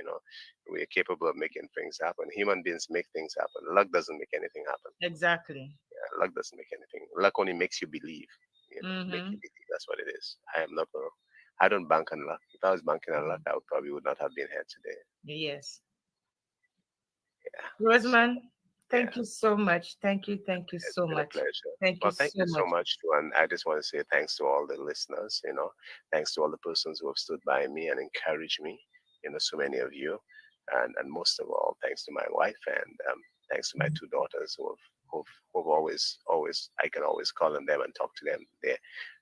We're capable of making things happen. Human beings make things happen. Luck doesn't make anything happen. Exactly. Yeah, luck doesn't make anything. Luck only makes you believe. Make you believe. That's what it is. I don't bank on luck. If I was banking on luck, I would not have been here today. Yes. Yeah. Rosamond, thank you so much. Thank you so much. It's been a pleasure. Thank you so much too. And I just want to say thanks to all the listeners, thanks to all the persons who have stood by me and encouraged me, so many of you. And most of all, thanks to my wife, and thanks to my two daughters who've always, I can always call on them and talk to them.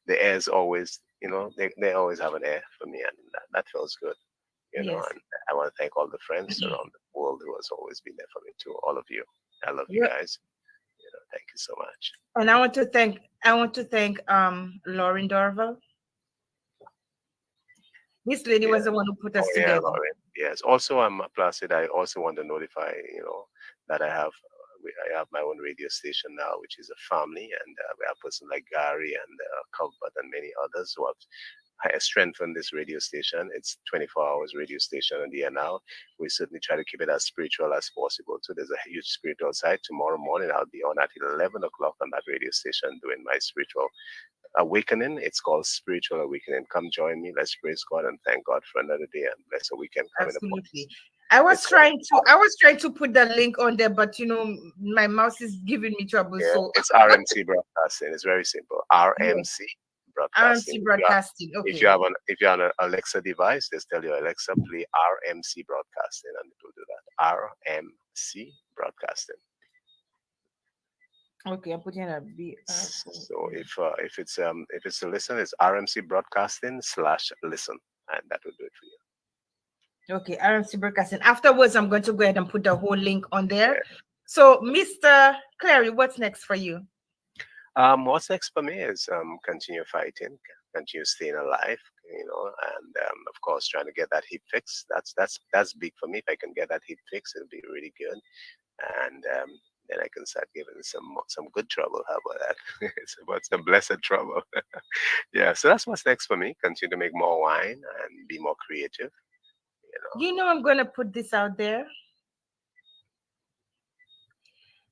The airs always, they always have an air for me, and that feels good. And I want to thank all the friends around the world who has always been there for me too. All of you. I love you guys. Thank you so much. And I want to thank Lauren Dorval. This lady was the one who put us together. Lauren. Yes. Also, Placid. I also want to notify that I have my own radio station now, which is a family, and we have person like Gary and Cuthbert and many others who have strengthened this radio station. It's 24 hours radio station in the air now. We certainly try to keep it as spiritual as possible. So there's a huge spiritual side. Tomorrow morning, I'll be on at 11 o'clock on that radio station doing my spiritual awakening. It's called Spiritual Awakening. Come join me. Let's praise God and thank God for another day and bless a weekend coming up. Absolutely. I was trying to put the link on there, but my mouse is giving me trouble. Yeah, so it's RMC Broadcasting. It's very simple. RMC Broadcasting. RMC Broadcasting. Okay. If you have an Alexa device, just tell your Alexa play RMC Broadcasting, and it will do that. RMC Broadcasting. Okay, I'm putting a B. So if it's to listen, it's RMC Broadcasting /listen, and that will do it for you. Okay, RMC Broadcasting. Afterwards, I'm going to go ahead and put the whole link on there. Yeah. So, Mr. Clary, what's next for you? What's next for me is continue fighting, continue staying alive, and of course trying to get that hip fix. That's big for me. If I can get that hip fix, it'll be really good, and then I can start giving some good trouble. How about that? It's about some blessed trouble. Yeah, so that's what's next for me. Continue to make more wine and be more creative. I'm going to put this out there.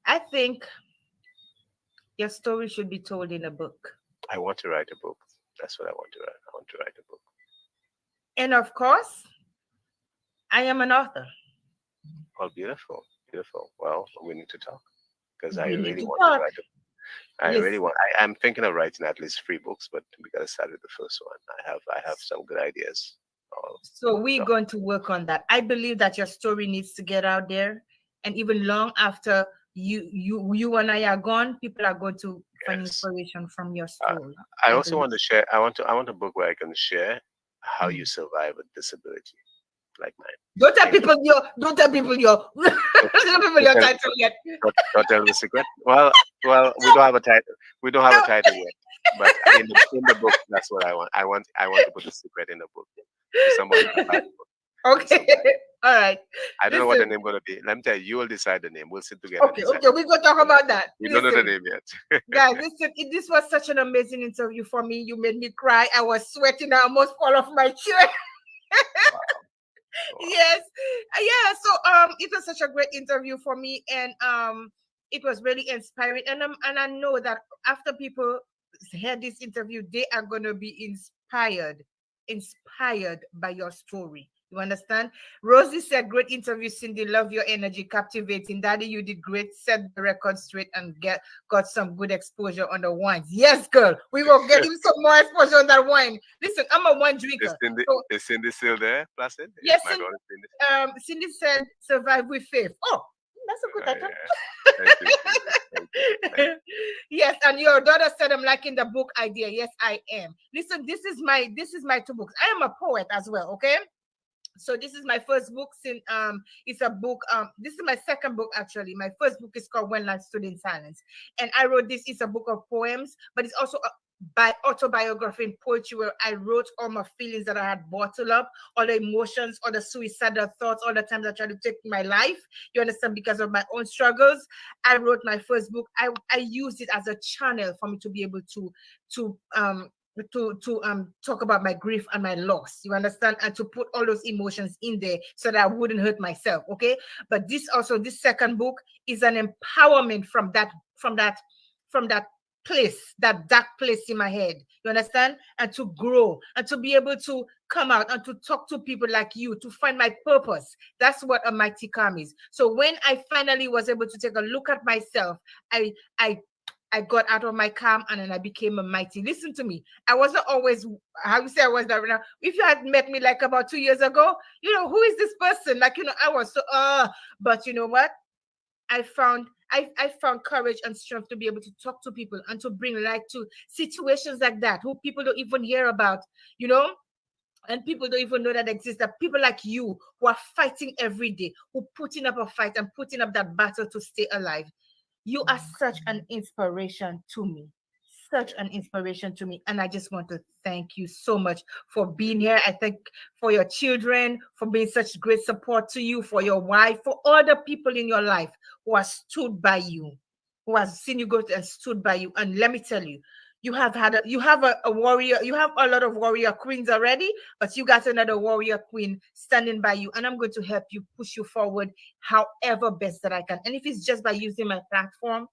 I think your story should be told in a book. I want to write a book. That's what I want to write. I want to write a book. And of course, I am an author. Oh, beautiful. Beautiful. Well, we need to talk because I really want to write a book. I'm thinking of writing at least 3 books, but we got to start with the first one. I have some good ideas. So we're going to work on that. I believe that your story needs to get out there, and even long after you and I are gone, people are going to find inspiration from your story. I also want to share. I want a book where I can share how you survive a disability like mine. Don't tell people your title yet. Don't tell the secret. Well, we don't have a title. We don't have a title yet. But in the book, that's what I want. I want to put the secret in the book. Someone Okay. All right. I don't know what the Listen. name gonna be. Let me tell you, you will decide the name. We'll sit together and Okay. decide. Okay. We're gonna talk about that. We don't know the Listen, name yet. guys. Listen. This was such an amazing interview for me. You made me cry. I was sweating. I almost fall off my chair. Wow. Yes. Yeah. So it was such a great interview for me, and it was really inspiring. And I know that after people hear this interview, they are gonna be inspired by your story. You understand? Rosie said, "Great interview, Cindy. Love your energy, captivating. Daddy, you did great. Set the record straight and got some good exposure on the wines. Yes, girl. We will get him some more exposure on that wine. Listen, I'm a wine drinker. So Is Cindy still there, Placid? yes, My daughter Cindy. Cindy said, "Survive with faith." Oh, that's a good title. Yeah. Thank you, Cindy. Thank you. Yes, and your daughter said, "I'm liking the book idea." Yes, I am. Listen, this is my two books. I am a poet as well. Okay. So this is my first book. Since it's a book. This is my second book actually. My first book is called When Life Stood in Silence, and I wrote this. It's a book of poems, but it's also by autobiography and poetry where I wrote all my feelings that I had bottled up, all the emotions, all the suicidal thoughts, all the times I tried to take my life. You understand? Because of my own struggles, I wrote my first book. I used it as a channel for me to be able to talk about my grief and my loss. You understand? And to put all those emotions in there so that I wouldn't hurt myself. Okay. But this second book is an empowerment from that place, that dark place in my head. You understand? And to grow and to be able to come out and to talk to people like you, to find my purpose. That's what a mighty calm is. So when I finally was able to take a look at myself, I got out of my calm and then I became a mighty. Listen to me. I wasn't always, how you say I was that right now. If you had met me like about 2 years ago, who is this person? Like, I was so, but you know what? I found courage and strength to be able to talk to people and to bring light to situations like that, who people don't even hear about, and people don't even know that exist. That people like you who are fighting every day, who putting up a fight and putting up that battle to stay alive. You are such an inspiration to me. Such an inspiration to me. And I just want to thank you so much for being here. I thank for your children, for being such great support to you, for your wife, for all the people in your life who have stood by you, who have seen you go and stood by you. And let me tell you, you have a warrior, you have a lot of warrior queens already, but you got another warrior queen standing by you. And I'm going to help you, push you forward however best that I can. And if it's just by using my platform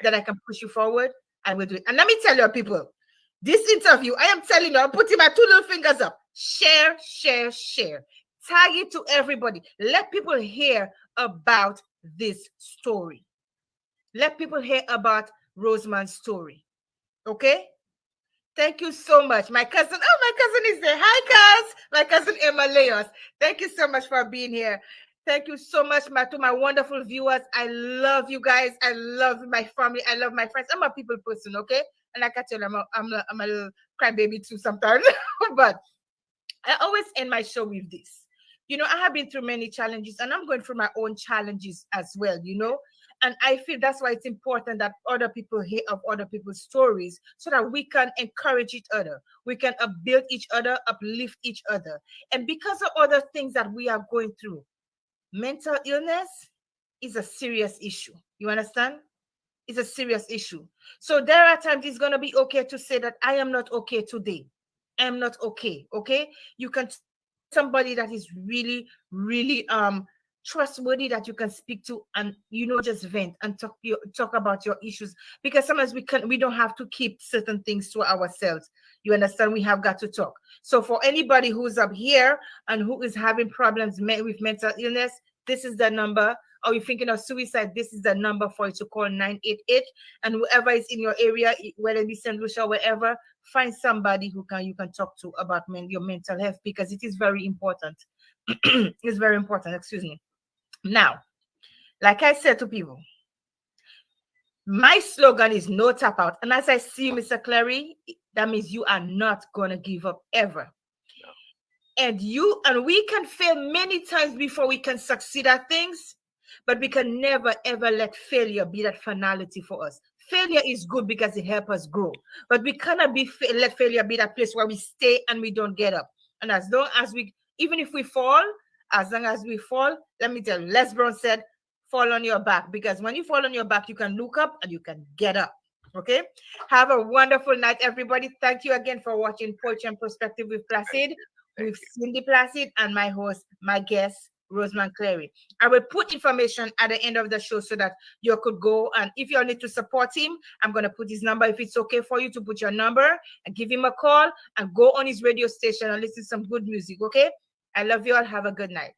that I can push you forward, I will do it. And let me tell you, people, this interview, I am telling you, I'm putting my 2 little fingers up. Share, share, share. Tag it to everybody. Let people hear about this story. Let people hear about Roseman's story. Okay? Thank you so much. My cousin is there. Hi, cuz. My cousin Emma Leos. Thank you so much for being here. Thank you so much, to my wonderful viewers. I love you guys. I love my family. I love my friends. I'm a people person, okay? And like I tell you, I'm a little crybaby too sometimes. But I always end my show with this. I have been through many challenges and I'm going through my own challenges as well, And I feel that's why it's important that other people hear of other people's stories so that we can encourage each other. We can build each other, uplift each other. And because of other things that we are going through, mental illness is a serious issue. You understand? It's a serious issue. So there are times it's going to be okay to say that I am not okay today. I am not okay. Okay. You can somebody that is really, really trustworthy that you can speak to and just vent and talk about your issues, because sometimes we don't have to keep certain things to ourselves. You understand? We have got to talk. So for anybody who's up here and who is having problems with mental illness, this is the number. Or you're thinking of suicide, this is the number for you to call 988. And whoever is in your area, whether it be St. Lucia or wherever, find somebody you can talk to about your mental health, because it is very important. It's very important, excuse me. Now, like I said to people, my slogan is no tap out. And as I see Mr. Clary, that means you are not going to give up ever. No. And we can fail many times before we can succeed at things, but we can never, ever let failure be that finality for us. Failure is good because it helps us grow, but we cannot let failure be that place where we stay and we don't get up. And as long as we even if we fall, as long as we fall, let me tell you, Les Brown said, fall on your back, because when you fall on your back, you can look up and you can get up. Okay. Have a wonderful night, everybody. Thank you again for watching Poetry and Perspective with Placid, with Cindy Placid, and my host, my guest, Rosemond Clary. I will put information at the end of the show so that you could go, and if you need to support him, I'm going to put his number. If it's okay for you to put your number and give him a call and go on his radio station and listen to some good music. Okay. I love you all. Have a good night.